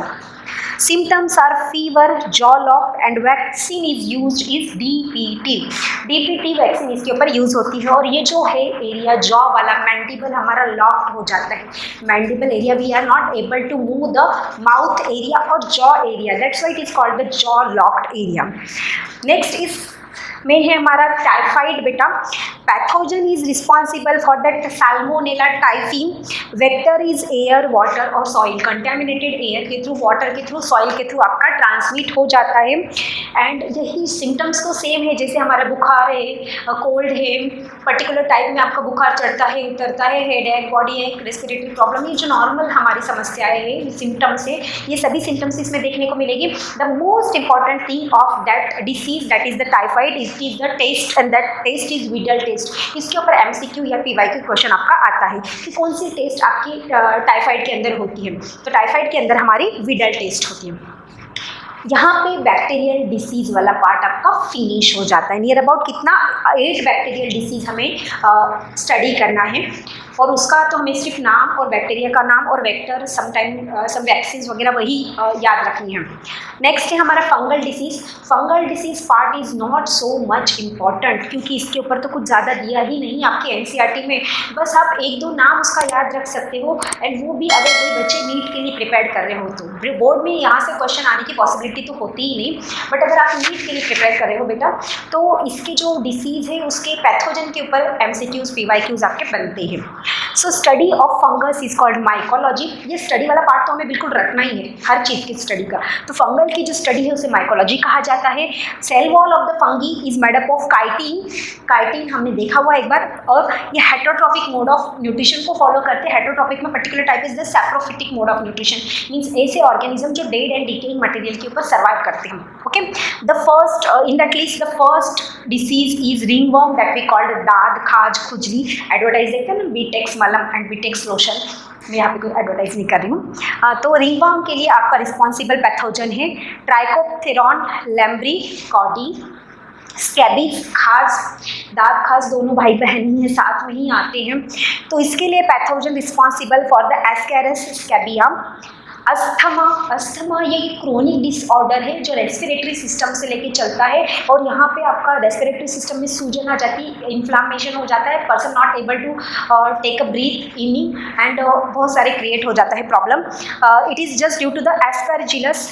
Symptoms are fever, jaw lock, and vaccine is used is DPT. DPT vaccine इसके ऊपर यूज होती है, और ये जो है एरिया जॉ वाला, मैंडिबल हमारा लॉक हो जाता है। Mandible area we are not able to move the mouth area और jaw area, that's why it is called the jaw locked area. Next is में है हमारा टाइफाइड बेटा। Pathogen is responsible for that Salmonella typhi. Vector is air, water और soil. Contaminated air के through, water के through, soil के through आपका transmit हो जाता है। एंड यही सिम्टम्स तो सेम है, जैसे हमारा बुखार है, कोल्ड है, पर्टिकुलर टाइप में आपका बुखार चढ़ता है, उतरता है, हेड एक, बॉडी एक, रेस्पिरेटरी प्रॉब्लम, ये जो नॉर्मल हमारी समस्याएं है, सिम्टम्स है, ये सभी सिम्टम्स इसमें देखने को मिलेगी। The most important thing of that disease that is the typhoid is the test, and that test is Widal test. इसके ऊपर MCQ या PYQ क्वेश्चन आपका आता है कि कौन सी टेस्ट आपकी टाइफाइड के अंदर होती है। तो टाइफाइड के अंदर हमारी विडल टेस्ट होती है। यहाँ पे बैक्टीरियल डिसीज वाला पार्ट आपका फिनिश हो जाता है। नियर अबाउट कितना 8 बैक्टीरियल डिसीज हमें स्टडी करना है, और उसका तो हमें सिर्फ नाम और बैक्टीरिया का नाम और वेक्टर सम वैक्सीन वगैरह वही याद रखनी है। नेक्स्ट है हमारा fungal disease. Fungal disease part is not so much important, क्योंकि इसके ऊपर तो कुछ ज़्यादा दिया ही नहीं आपके NCERT में, बस आप 1-2 नाम उसका याद रख सकते हो, एंड वो भी अगर कोई बच्चे नीट के लिए प्रिपेयर कर रहे हो तो। बोर्ड में यहाँ से क्वेश्चन आने की पॉसिबिलिटी तो होती ही नहीं, बट अगर आप नीट के लिए प्रिपेयर कर रहे हो बेटा, तो इसके जो डिसीज़ है उसके पैथोजन के ऊपर MCQs PYQs आपके बनते हैं। So study of fungus is called mycology. ये स्टडी वाला पार्ट तो हमें बिल्कुल रखना ही है हर चीज़ की स्टडी का। तो फंगल की जो स्टडी है उसे माइकोलॉजी कहा जाता है। Cell wall of the fungi is made up of chitin. Chitin हमने देखा हुआ एक बार, और ये हेटरोट्रॉपिक मोड ऑफ न्यूट्रिशन को फॉलो करते हैं। हेटरोट्रॉपिक में particular type is the saprophytic mode of nutrition, means ऐसे ऑर्गेनिज्म जो डेड एंड डिकेइंग मटेरियल के ऊपर सर्वाइव करते हैं। Okay, the first in that list the first disease is ringworm that we called दाद, खाज, खुजली। एडवर्टाइज देखते हैं ना, बीटेक्स मलम एंड बीटेक्स लोशन, मैं यहाँ पे कोई एडवर्टाइज नहीं कर रही हूँ। तो रिंगवर्म के लिए आपका रिस्पॉन्सिबल पैथोजन है ट्राइकोप्टेरॉन लैम्ब्री कॉडी। स्कैबीज, खाज, दाद खाज दोनों भाई बहन ही हैं, साथ में ही आते हैं। तो इसके लिए pathogen responsible for the ascaris scabiei. Asthma, asthma ये क्रोनिक डिसऑर्डर है जो रेस्पिरेटरी सिस्टम से लेके चलता है, और यहाँ पे आपका रेस्पिरेटरी सिस्टम में सूजन आ जाती है, इन्फ्लामेशन हो जाता है, person not able to take a breath in, and बहुत सारे क्रिएट हो जाता है problem. It is just due to the aspergillus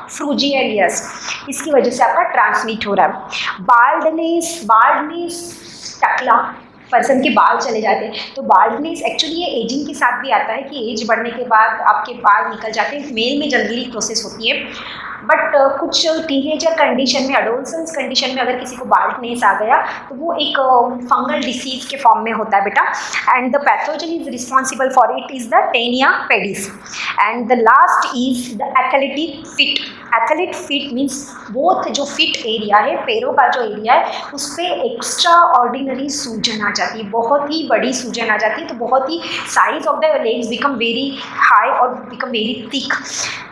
फ्रूजिएलियस, इसकी वजह से आपका ट्रांसमिट हो रहा है। बाल्डनेस, टकला, पर्सन के बाल चले जाते हैं। तो बाल्डनेस एक्चुअली ये एजिंग के साथ भी आता है कि एज बढ़ने के बाद आपके बाल निकल जाते हैं। मेल में जल्दी प्रोसेस होती है, बट कुछ टीनेजर कंडीशन में, एडोलसेंस कंडीशन में अगर किसी को बाल्डनेस आ गया तो वो एक फंगल डिसीज के फॉर्म में होता है बेटा। And the pathogen is responsible for it is the Taenia pedis. And the last is the athletic fit. Athlete fit means both जो फिट एरिया है, पैरों का जो एरिया है, उस पर एक्स्ट्रा ऑर्डिनरी सूजन आ जाती है, बहुत ही बड़ी सूजन आ जाती है। तो बहुत ही size of the legs become very high और become very thick.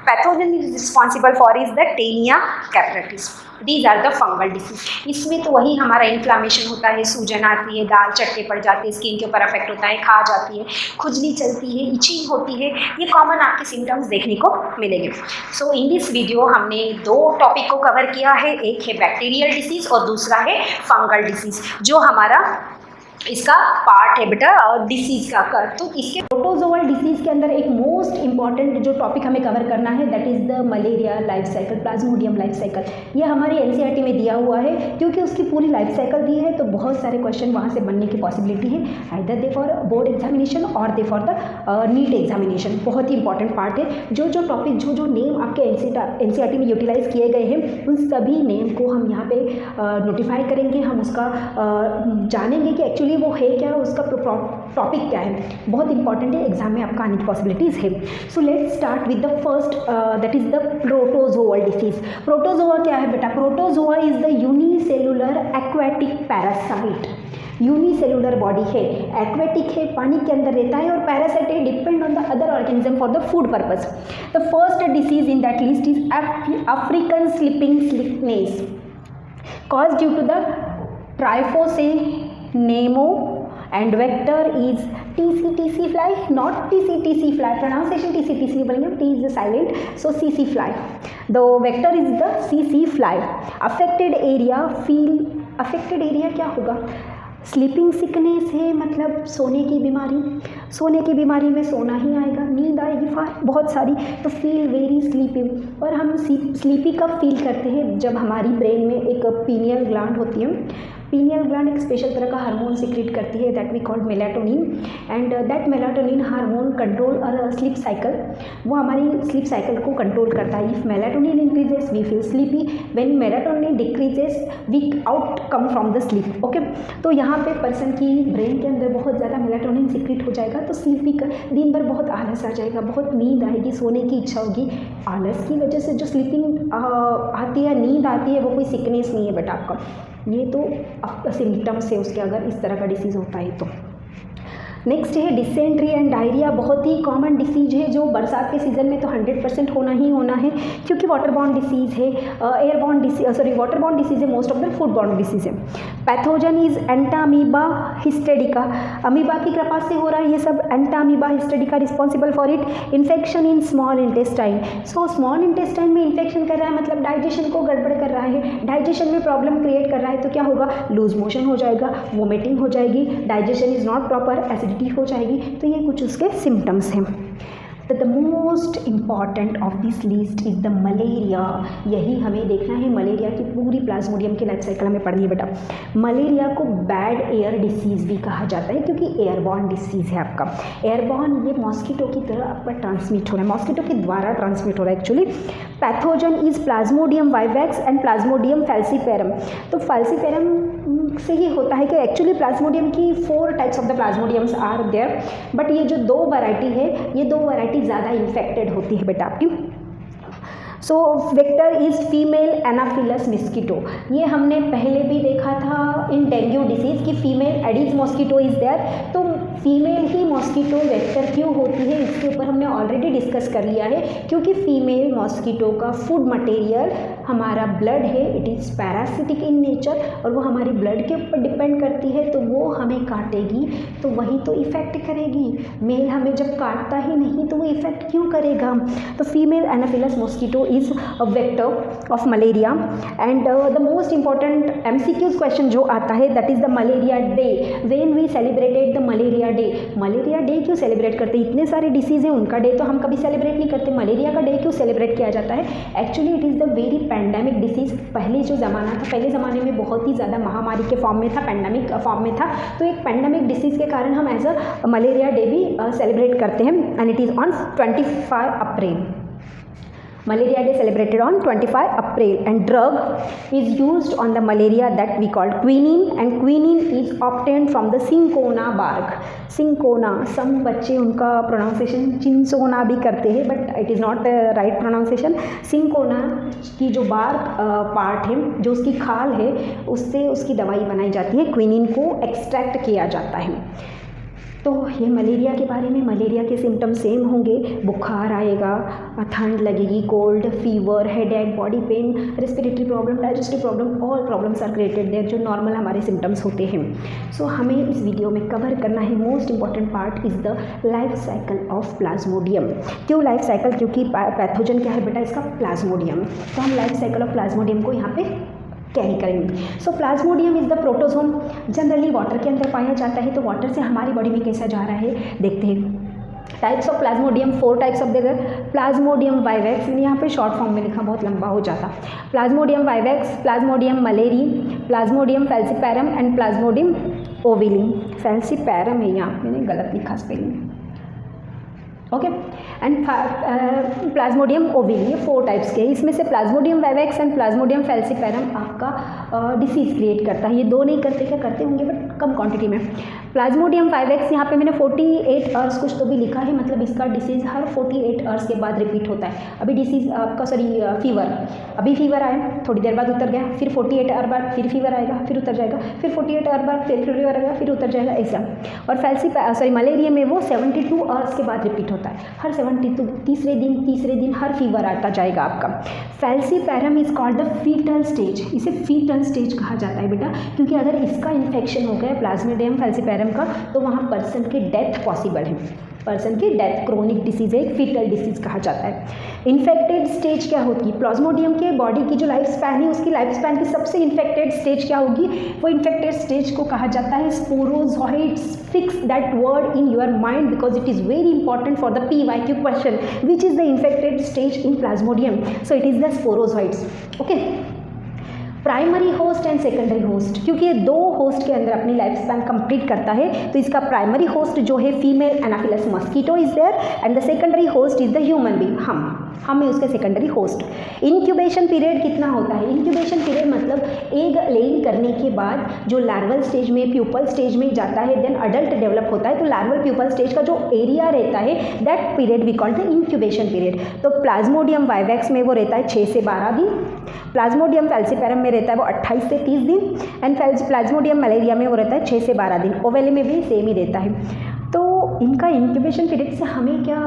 Pathogen is responsible for is the tinea capitis. These are the fungal disease. इसमें तो वही हमारा इन्फ्लामेशन होता है, सूजन आती है, दाल चट्टे पड़ जाते हैं, स्किन के ऊपर अफेक्ट होता है, खा जाती है, खुजली चलती है, इचिंग होती है। ये कॉमन आपके सिम्टम्स देखने को मिलेंगे। सो इन दिस वीडियो हमने 2 टॉपिक को कवर किया है, एक है बैक्टीरियल डिसीज और दूसरा है फंगल डिसीज, जो हमारा इसका पार्ट है बेटा और डिसीज का कर। तो इसके प्रोटोजोअल डिसीज के अंदर एक मोस्ट इंपॉर्टेंट जो टॉपिक हमें कवर करना है that is the malaria life cycle, Plasmodium life cycle. ये हमारी एनसीईआरटी में दिया हुआ है, क्योंकि उसकी पूरी लाइफ साइकिल दी है तो बहुत सारे क्वेश्चन वहाँ से बनने की पॉसिबिलिटी है, either they for board examination और दे फॉर द नीट एग्जामिनेशन। बहुत ही इंपॉर्टेंट पार्ट है। जो टॉपिक जो नेम आपके एनसीईआरटी में यूटिलाइज किए गए हैं उन सभी नेम को हम यहाँ पे नोटिफाई करेंगे। हम उसका जानेंगे कि एक्चुअली वो है क्या, उसका टॉपिक क्या है। बहुत इंपॉर्टेंट है, एग्जाम में आपका आने की पॉसिबिलिटीज़ है। So let's start with the first that is the protozoal disease. Protozoa क्या है बेटा? Protozoa is the unicellular aquatic parasite. Unicellular body है, एक्वेटिक है, पानी के अंदर रहता है, और पैरासाइट है, depend on the other organism for the food purpose. The first disease in that list is African sleeping sickness caused due to the Tryphosinemo and vector is TCTC fly, not TCTC fly. Pronunciation TCTC नहीं बोलेंगे, T is silent, so CC fly. The vector is the CC fly. Affected area क्या होगा? Sleeping sickness है, मतलब सोने की बीमारी। सोने की बीमारी में सोना ही आएगा, नींद आएगी बहुत सारी, तो फील वेरी स्लीपी। और हम स्लीपी कब फील करते हैं? जब हमारी ब्रेन में एक पीनियल ग्लैंड होती है। पीनियल ग्लैंड एक स्पेशल तरह का हार्मोन सिक्रेट करती है that we called melatonin, and that melatonin hormone control our sleep cycle, वो हमारी स्लीप साइकिल को कंट्रोल करता है। If melatonin increases we feel sleepy, when melatonin decreases we out come from the sleep. Okay, तो यहाँ पे person की brain के अंदर बहुत ज़्यादा मेलाटोनिन सिक्रेट हो जाएगा, तो स्लीपी का दिन भर बहुत आलस आ जाएगा, बहुत नींद आएगी, सोने की इच्छा होगी। आलस की वजह से जो स्लीपिंग आती है, नींद आती है, वो कोई सिकनेस नहीं है बेटा आपका, ये तो सिम्टम्स है उसके, अगर इस तरह का डिसीज़ होता है तो। नेक्स्ट है डिसेंट्री एंड डायरिया। बहुत ही कॉमन डिसीज है जो बरसात के सीज़न में तो 100% होना ही होना है, क्योंकि वाटर बॉर्न डिसीज़ है, air borne disease, water borne disease है, most of the food borne disease है। Pathogen is Entamoeba hysterica. Amoeba की कृपा से हो रहा है ये सब। Entamoeba hysterica responsible for it infection in small intestine. So small intestine में इन्फेक्शन कर रहा है, मतलब डाइजेशन को गड़बड़ कर रहा है, डाइजेशन में प्रॉब्लम क्रिएट कर रहा है, तो क्या होगा? लूज मोशन हो जाएगा, वोमिटिंग हो जाएगी, digestion is not proper, acidity हो जाएगी। तो ये कुछ उसके सिम्टम्स हैं। The most important of this list is the malaria. यही हमें देखना है, मलेरिया की पूरी प्लाज्मोडियम की लाइफ साइकिल हमें पढ़नी है बेटा। मलेरिया को बैड एयर डिसीज़ भी कहा जाता है, क्योंकि एयरबॉर्न डिसीज़ है आपका। एयरबॉर्न, ये मॉस्किटो की तरह आपका ट्रांसमिट हो रहा है, मॉस्किटो के द्वारा ट्रांसमिट हो रहा है actually. Pathogen is plasmodium vivax and plasmodium falciparum. तो फैल्सीपेरम से ही होता है कि एक्चुअली प्लाज्मोडियम की 4 types of the plasmodiums are there, but ये जो 2 वैरायटी है, ये 2 वैरायटी ज़्यादा इन्फेक्टेड होती है बेटा आपकी। So vector is female anopheles mosquito. ये हमने पहले भी देखा था इन डेंगू डिसीज़ की female aedes mosquito is there. तो फीमेल ही मॉस्किटो वेक्टर क्यों होती है, इसके ऊपर हमने ऑलरेडी डिस्कस कर लिया है, क्योंकि फीमेल मॉस्किटो का फूड मटेरियल हमारा ब्लड है, it is parasitic in nature, और वो हमारी ब्लड के ऊपर डिपेंड करती है, तो वो हमें काटेगी तो वही तो इफ़ेक्ट करेगी। मेल हमें जब काटता ही नहीं तो वो इफ़ेक्ट क्यों करेगा? तो female anopheles mosquito is a vector of malaria and the most important MCQs question जो आता है that is the malaria day, when we celebrated the malaria day. Malaria day क्यों सेलिब्रेट करते हैं? इतने सारे डिसीज़ हैं, उनका डे तो हम कभी सेलिब्रेट नहीं करते, मलेरिया का डे क्यों सेलिब्रेट किया जाता है? Actually it is the very pandemic disease. पहले जो ज़माना था, पहले ज़माने में बहुत ही ज़्यादा महामारी के फॉर्म में था, पैंडेमिक फॉर्म में था, तो एक पैंडेमिक डिसीज़ के कारण हम एज अ मलेरिया डे भी सेलिब्रेट करते हैं and it is on 25 April. Malaria Day celebrated on 25 April and drug is used on the malaria that we called quinine and quinine is obtained from the cinchona bark. Cinchona, some बच्चे उनका pronunciation चिंसोना भी करते हैं but it is not the right pronunciation. Cinchona की जो bark part है, जो उसकी खाल है, उससे उसकी दवाई बनाई जाती है, क्विनिन को एक्सट्रैक्ट किया जाता है। तो ये मलेरिया के बारे में, मलेरिया के सिम्टम्स सेम होंगे, बुखार आएगा, ठंड लगेगी, cold, fever, headache, body pain, respiratory problem, digestive problem, all problems are created there, जो नॉर्मल हमारे सिम्टम्स होते हैं। सो हमें इस वीडियो में कवर करना है most important part is the life cycle of Plasmodium. क्यों लाइफ साइकिल? क्योंकि पैथोजन क्या है बेटा इसका? प्लाज्मोडियम। तो हम लाइफ साइकिल ऑफ प्लाज्मोडियम को यहाँ पे कैरी करेंगे। So plasmodium is the protozoan, generally water के अंदर पाया जाता है। तो वाटर से हमारी बॉडी में कैसा जा रहा है देखते हैं। Types of Plasmodium, 4 types of देगा। प्लाज्मोडियम वाइवेक्स, यहाँ पे शॉर्ट फॉर्म में लिखा, बहुत लंबा हो जाता। Plasmodium vivax, plasmodium malariae, plasmodium falciparum and plasmodium ovale. Falciparum है, यहाँ मैंने गलत लिखा spelling, okay. And plasmodium ovale, ये 4 टाइप्स के। इसमें से plasmodium vivax and plasmodium falciparum आपका डिसीज़ क्रिएट करता है। ये 2 नहीं करते, क्या करते होंगे बट कम क्वांटिटी में। प्लाज्मोडियम वाइवेक्स यहाँ पे मैंने 48 आवर्स कुछ तो भी लिखा है, मतलब इसका डिसीज़ हर 48 आवर्स के बाद रिपीट होता है। अभी डिसीज़ आपका फीवर, अभी फीवर आया, थोड़ी देर बाद उतर गया, फिर 48 आवर बाद फिर फीवर आएगा, फिर उतर जाएगा, फिर 48 आवर बाद फिर फीवर आएगा, फिर उतर जाएगा, ऐसा। और मलेरिया में वो 72 आवर्स के बाद रिपीट होता है, हर 72 तीसरे दिन हर फीवर आता जाएगा आपका। Falciparum is called the fetal stage, इसे फीटल स्टेज कहा जाता है बेटा, क्योंकि अगर इसका इन्फेक्शन हो गया प्लाज्मोडियम फैल्सीपैरम का, तो वहाँ पर्सन की डेथ पॉसिबल है, पर्सन की डेथ। क्रोनिक डिसीज़ है, एक फीटल डिसीज़ कहा जाता है। इन्फेक्टेड स्टेज क्या होती है? प्लाज्मोडियम के बॉडी की जो लाइफ स्पैन है, उसकी लाइफ स्पैन की सबसे इन्फेक्टेड स्टेज क्या होगी? वो इन्फेक्टेड स्टेज को कहा जाता है sporozoites. Fix that word in your mind because it is very important for the PYQ question, which is the infected stage in Plasmodium? So it is the sporozoites, okay. Primary host and secondary host, क्योंकि ये 2 host के अंदर अपनी life span complete करता है, तो इसका primary host जो है female anopheles mosquito is there and the secondary host is the human being, हम है उसके सेकेंडरी होस्ट। इंक्यूबेशन पीरियड कितना होता है? इंक्यूबेशन पीरियड मतलब एग लेइंग करने के बाद जो लार्वल स्टेज में, प्यूपल स्टेज में जाता है, देन अडल्ट डेवलप होता है, तो लार्वल प्यूपल स्टेज का जो एरिया रहता है that period we call the incubation period. तो प्लाज्मोडियम वाइवेक्स में वो रहता है 6 से 12 दिन, प्लाज्मोडियम फैल्सीपैरम में रहता है वो 28 से 30 दिन एंड प्लाज्मोडियम मलेरिया में वो रहता है 6 से 12 दिन। ओवेली में भी सेम ही रहता है। तो इनका इंक्यूबेशन पीरियड से हमें क्या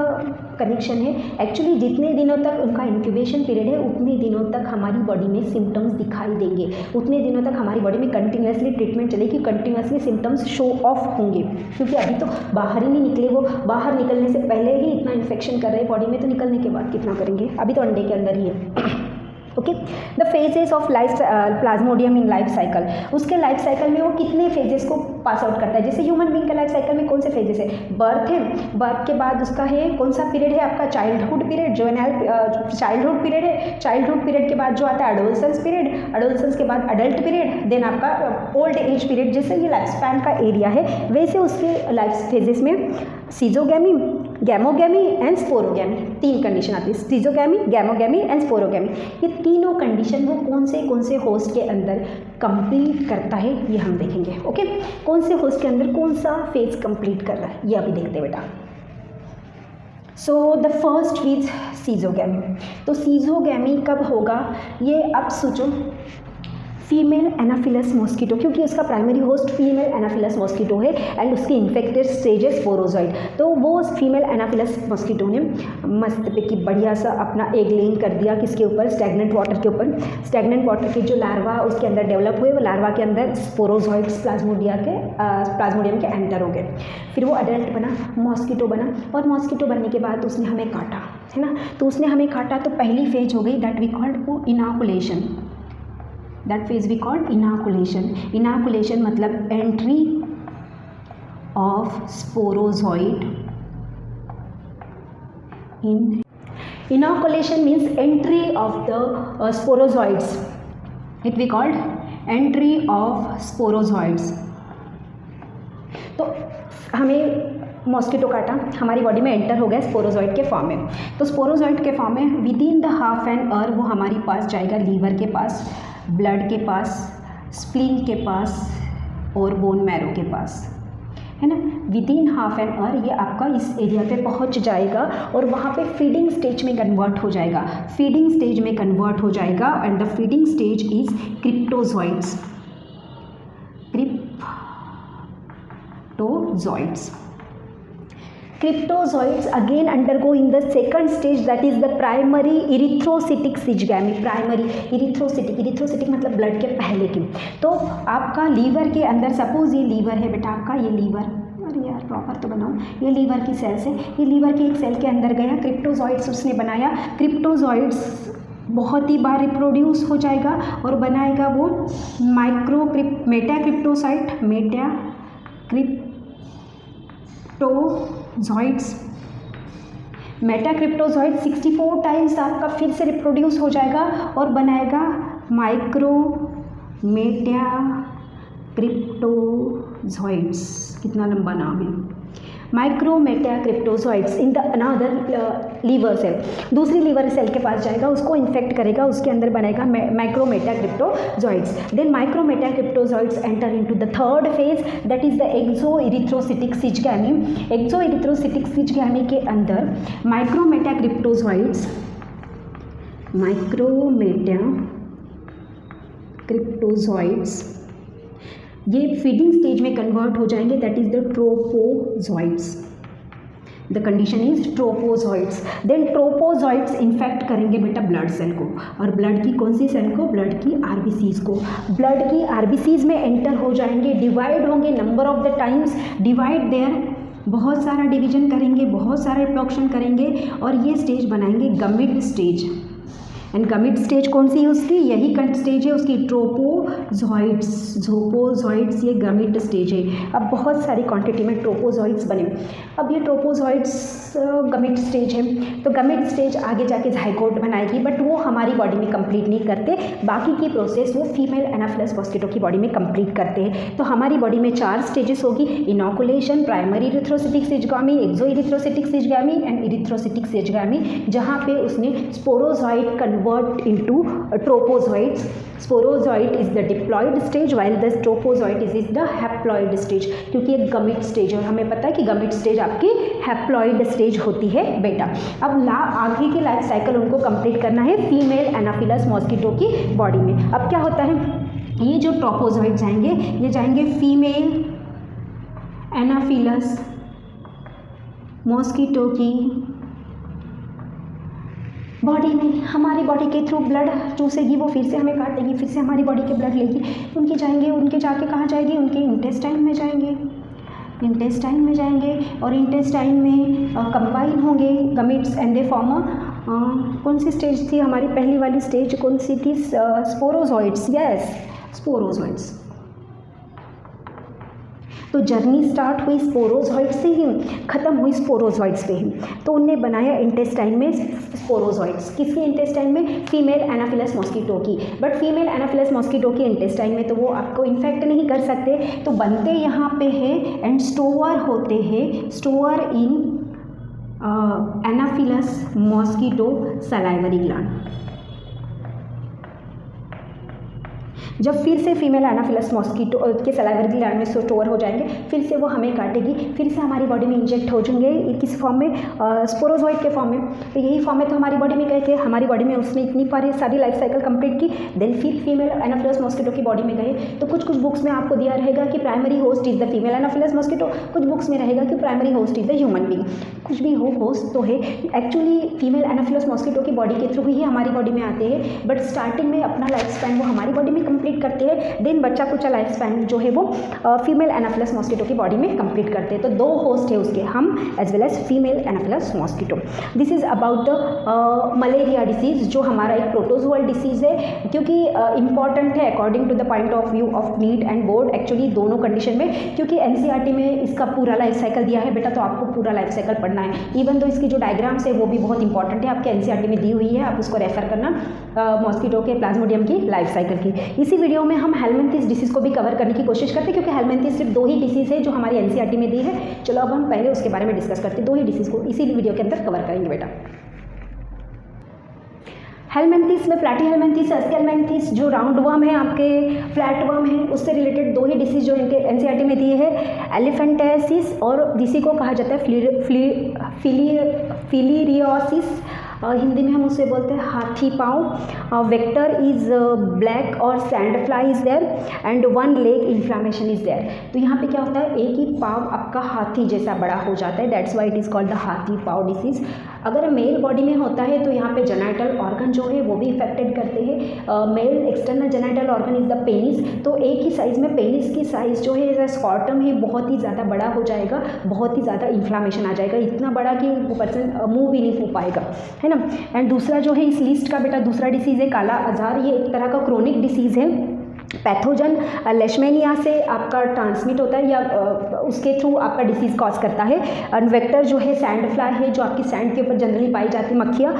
कनेक्शन है? एक्चुअली जितने दिनों तक उनका इंक्यूबेशन पीरियड है, उतने दिनों तक हमारी बॉडी में सिम्टम्स दिखाई देंगे, उतने दिनों तक हमारी बॉडी में कंटिन्यूसली ट्रीटमेंट चलेगी, कंटिन्यूसली सिम्टम्स शो ऑफ होंगे, क्योंकि अभी तो बाहर ही नहीं निकले, वो बाहर निकलने से पहले ही इतना इन्फेक्शन कर रहे हैं बॉडी में, तो निकलने के बाद कितना करेंगे? अभी तो अंडे के अंदर ही है, okay. The phases of life Plasmodium in life cycle, उसके लाइफ साइकिल में वो कितने फेजेस को पास आउट करता है? जैसे ह्यूमन बीइंग के लाइफ साइकिल में कौन से फेजेस है? बर्थ है, बर्थ के बाद उसका है कौन सा पीरियड है आपका? Childhood period, juvenile childhood period है। चाइल्डहुड पीरियड के बाद जो आता है एडोलसेंस पीरियड, एडोलसेंस के बाद अडल्ट पीरियड, देन आपका ओल्ड एज पीरियड। जैसे ये लाइफ स्पैन का एरिया है, वैसे उसके लाइफ फेजेस में सीजोगैमी, गैमोगैमी एंड स्पोरोगैमी, 3 कंडीशन आती है, सीजोगैमी, गैमोगैमी एंड स्पोरोगैमी। ये तीनों कंडीशन वो कौन से होस्ट के अंदर कंप्लीट करता है, ये हम देखेंगे, ओके। कौन से होस्ट के अंदर कौन सा फेज कंप्लीट कर रहा है, ये अभी देखते हैं बेटा। So the first is schizogamy. तो सीजोगैमी कब होगा? ये अब सोचो, फीमेल एनाफिलस मॉस्किटो, क्योंकि उसका primary host female anopheles mosquito है एंड उसकी इन्फेक्टेड स्टेज है स्पोरोजॉइड। तो वो फीमेल एनाफिलस मॉस्किटो ने मस्त पे की बढ़िया सा अपना एग लेइंग कर दिया, किसके ऊपर? स्टैग्नेंट वाटर के ऊपर। स्टैग्नेंट वाटर के जो लार्वा उसके अंदर डेवलप हुए, वो लार्वा के अंदर स्पोरोजॉइड्स प्लाज्मोडियम के एंटर हो गए। फिर वो अडल्ट बना, मॉस्किटो बना, और मॉस्किटो बनने के बाद उसने हमें काटा, है ना। तो उसने हमें काटा तो पहली फेज हो गई, that we called inoculation. That phase we called inoculation. Inoculation मतलब entry of sporozoite in inoculation means entry of the sporozoids. It we called entry of sporozoids. तो हमें मॉस्किटो काटा, हमारी बॉडी में एंटर हो गया स्पोरोजॉइड के फॉर्म में। तो स्पोरोजॉइड के फॉर्म में with in the half an hour वो हमारे पास जाएगा लीवर के पास, ब्लड के पास, स्प्लीन के पास और बोन मैरो के पास, है ना। With in half an hour ये आपका इस एरिया पे पहुंच जाएगा और वहाँ पे फीडिंग स्टेज में कन्वर्ट हो जाएगा। फीडिंग स्टेज में कन्वर्ट हो जाएगा and the feeding stage is cryptozoids. Cryptozoids again undergo in the second stage, that is the primary erythrocytic schizogamy. Primary erythrocytic मतलब ब्लड के पहले की। तो आपका लीवर के अंदर, सपोज ये लीवर है बेटा आपका, ये लीवर, अरे यार प्रॉपर तो बनाओ, ये लीवर की सेल्स है, ये लीवर की एक सेल के अंदर गया, क्रिप्टोजॉइड्स उसने बनाया। क्रिप्टोजॉइड्स बहुत ही बार रिप्रोड्यूस हो जाएगा और बनाएगा वो मेटाक्रिप्टोसाइट, मेटाक्रिप्टोजॉइड 64 टाइम्स आपका फिर से रिप्रोड्यूस हो जाएगा और बनाएगा माइक्रोमेटाक्रिप्टोजॉइड्स। कितना लंबा नाम है, micrometacryptozoids in the another liver cell. दूसरी लीवर सेल के पास जाएगा, उसको इन्फेक्ट करेगा, उसके अंदर बनेगा micrometacryptozoids. Then micrometacryptozoids enter into the third phase, that is the exoerythrocytic schizogamy. Exoerythrocytic schizogamy के अंदर माइक्रोमेटाक्रिप्टोजॉइड्स ये फीडिंग स्टेज में कन्वर्ट हो जाएंगे, that is the trophozoids. The condition is trophozoids. Then trophozoids infect करेंगे बेटा ब्लड सेल को, और ब्लड की कौन सी सेल को, ब्लड की आरबीसीज को। ब्लड की आरबीसीज में एंटर हो जाएंगे, डिवाइड होंगे, number of the times divide there, बहुत सारा डिवीजन करेंगे, बहुत सारा रिप्रोडक्शन करेंगे और ये स्टेज बनाएंगे गमिड स्टेज। एंड गमिड स्टेज कौन सी है उसकी, यही स्टेज है उसकी, ट्रोपोजॉइड्स, ये गमिड स्टेज है। अब बहुत सारी क्वांटिटी में ट्रोपोजॉइड्स बने। अब ये ट्रोपोजॉइड्स गमिड स्टेज है, तो गमिड स्टेज आगे जाके जाइगोट बनाएगी, बट वो हमारी बॉडी में कंप्लीट नहीं करते, बाकी की प्रोसेस वो फीमेल एनाफिलस मॉस्किटो की बॉडी में कंप्लीट करते हैं। तो हमारी बॉडी में 4 स्टेजेस होगी, इनोकुलेशन, प्राइमरी इरिथ्रोसिटिक सिजगैमी, एक्सो इरिथ्रोसिटिक सिजगैमी एंड इरिथ्रोसिटिक सिजगैमी, जहाँ पे उसने sporozoite convert into tropozoids. Sporozoid is the diploid stage while the tropozoid is the haploid stage, क्योंकि एक गमिड स्टेज है और हमें पता है कि गमिड स्टेज आपकी हैप्लॉइड स्टेज होती है बेटा। अब आगे की लाइफ साइकिल उनको कंप्लीट करना है फीमेल एनाफिलस मॉस्किटो की बॉडी में। अब क्या होता है, ये जो ट्रोपोजॉइड जाएंगे, ये जाएंगे फीमेल एनाफिलस मॉस्किटो की बॉडी में, हमारी बॉडी के थ्रू ब्लड चूसेगी, वो फिर से हमें काटेगी, फिर से हमारी बॉडी के ब्लड लेगी, उनके जाएंगे, उनके जाके कहाँ जाएगी, उनके इंटेस्टाइन में जाएंगे, और इंटेस्टाइन में कंबाइन होंगे गमिड्स एंड दे फॉर्म कौन सी स्टेज थी हमारी पहली वाली स्टेज, कौन सी थी, स्पोरोजॉइड्स। Yes, sporozoites. तो जर्नी स्टार्ट हुई स्पोरोजॉइड से ही, ख़त्म हुई स्पोरोजॉइड्स पे ही। तो उनने बनाया इंटेस्टाइन में स्पोरोजॉइड्स, किसके इंटेस्टाइन में, फीमेल एनाफिलस मॉस्किटो की। बट फीमेल एनाफिलस मॉस्किटो के इंटेस्टाइन में तो वो आपको इन्फेक्ट नहीं कर सकते, तो बनते यहाँ पे है एंड स्टोर होते हैं, store in Anopheles mosquito salivary gland. जब फिर से फीमेल एनाफिलस मॉस्किटो के सलाइवरी ग्लैंड में स्टोर हो जाएंगे, फिर से वो हमें काटेगी, फिर से हमारी बॉडी में इंजेक्ट हो जाएंगे, किस फॉर्म में, स्पोरोजॉइड के फॉर्म में। तो यही फॉर्म में तो हमारी बॉडी में गए थे, हमारी बॉडी में उसने इतनी सारी लाइफ साइकिल कंप्लीट की। देन फिर फीमेल एनाफिलस मॉस्किटो की बॉडी में गए, तो कुछ बुक्स में आपको दिया रहेगा कि primary host is the female anopheles mosquito, कुछ बुक्स में रहेगा कि primary host is the human being. कुछ भी हो, होस्ट तो है। एक्चुअली फीमेल एनाफिलस मॉस्किटो की बॉडी के थ्रू ही हमारी बॉडी में आते हैं, बट स्टार्टिंग में अपना लाइफ स्पैन वो हमारी बॉडी में कंप्लीट करते हैं, देन बच्चा कुछ लाइफ स्पैन जो है वो फीमेल एनाफिलस मॉस्किटो की बॉडी में कंप्लीट करते हैं। तो 2 होस्ट है उसके, हम as well as female anopheles mosquito. This is about the malaria disease, जो हमारा एक प्रोटोजोअल डिसीज़ है, क्योंकि इंपॉर्टेंट है according to the point of view of NEET and board actually दोनों कंडीशन में, क्योंकि एनसीईआरटी में इसका पूरा लाइफ साइकिल दिया है बेटा, तो आपको पूरा लाइफ साइकिल पढ़ना है। इवन तो इसकी जो डायग्राम्स है वो भी बहुत इंपॉर्टेंट है, आपके एनसीईआरटी में दी हुई है, आप उसको रेफर करना मॉस्किटो के प्लाज्मोडियम की लाइफ साइकिल की। इसी वीडियो में हम हेलमिंथिस डिसीज़ को भी कवर करने की कोशिश करते हैं, क्योंकि हेलमिंथिस सिर्फ 2 ही डिसीज़ है जो हमारी एनसीईआरटी में दी है। चलो अब हम पहले उसके बारे में डिस्कस करते हैं, 2 ही डिसीज़ को इसी वीडियो के अंदर कवर करेंगे बेटा। हेलमिंथिस में प्लैटीहेलमिंथिस, एस्केलमिंथिस जो राउंड वर्म है, आपके फ्लैट वर्म है, उससे रिलेटेड 2 ही डिसीज़ जो इनके एनसीईआरटी में दिए हैं, एलिफेंटाइसिस और इसी को कहा जाता है फिलीरियोसिस, हिंदी में हम उसे बोलते हैं हाथी पाँव। वेक्टर इज़ ब्लैक और sand fly is there and 1 leg inflammation is there. तो यहाँ पे क्या होता है, एक ही पाँव आपका हाथी जैसा बड़ा हो जाता है, that's why it is called the हाथी पाँव डिसीज़। अगर मेल बॉडी में होता है तो यहाँ पे जेनाइटल ऑर्गन जो है वो भी इफेक्टेड करते हैं। Male external genital organ is the penis, तो एक ही साइज़ में पेनिस की साइज़ जो है स्कॉर्टम ही बहुत ही ज़्यादा बड़ा हो जाएगा, बहुत ही ज़्यादा इन्फ्लामेशन आ जाएगा, इतना बड़ा कि वो पर्सन मूव भी नहीं हो पाएगा, है ना। एंड दूसरा जो है इस लिस्ट का बेटा दूसरा डिसीज़ है काला आजार। ये एक तरह का क्रोनिक डिसीज़ है, पैथोजन लेशमेनिया से आपका ट्रांसमिट होता है या उसके थ्रू आपका डिसीज़ कॉज करता है। एंड वेक्टर जो है सैंड फ्लाई है, जो आपकी सैंड के ऊपर जनरली पाई जाती है मक्खियाँ।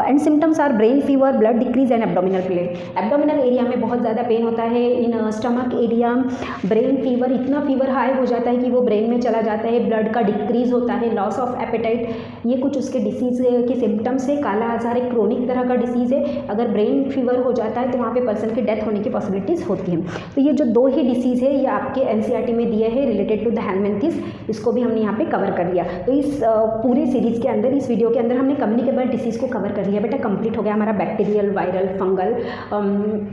And symptoms our brain fever, blood decrease and abdominal pain. Abdominal area में बहुत ज़्यादा पेन होता है, in stomach area brain fever, इतना फीवर हाई हो जाता है कि वो ब्रेन में चला जाता है, ब्लड का डिक्रीज होता है, लॉस ऑफ एपेटाइट, ये कुछ उसके डिसीज़ के सिम्टम्स है। काला आजार एक क्रोनिक तरह का डिसीज़ है, अगर ब्रेन फीवर हो जाता है तो वहाँ पे पर्सन की डेथ होने की पॉसिबिलिटीज़ होती है। तो ये जो 2 ही डिसीज़ है ये आपके एनसीईआरटी में दिए हैं रिलेटेड टू द हेलमिंथिस, इसको भी हमने यहाँ पे कवर कर लिया। तो इस पूरी सीरीज़ के अंदर, इस वीडियो के अंदर हमने कम्युनिकेबल डिसीज़ को कवर कर लिया बेटा, कंप्लीट हो गया हमारा bacterial, viral, fungal,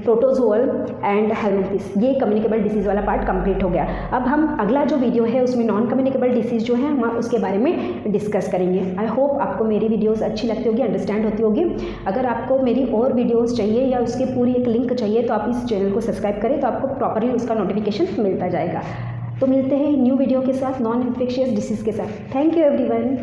protozoal and helminths, ये कम्युनिकेबल डिसीज़ वाला पार्ट कंप्लीट हो गया। अब हम अगला जो वीडियो है उसमें नॉन कम्युनिकेबल डिसीज़ जो है हम उसके बारे में डिस्कस करेंगे। आई होप आपको मेरी वीडियोज़ अच्छी लगती होगी, अंडरस्टैंड होती होगी। अगर आपको मेरी और वीडियोज़ चाहिए या उसकी पूरी एक लिंक चाहिए तो आप इस चैनल को सब्सक्राइब करें, तो आपको प्रॉपरली उसका नोटिफिकेशन मिलता जाएगा। तो मिलते हैं न्यू वीडियो के साथ, नॉन इन्फेक्शियस डिसीज़ के साथ। Thank you everyone.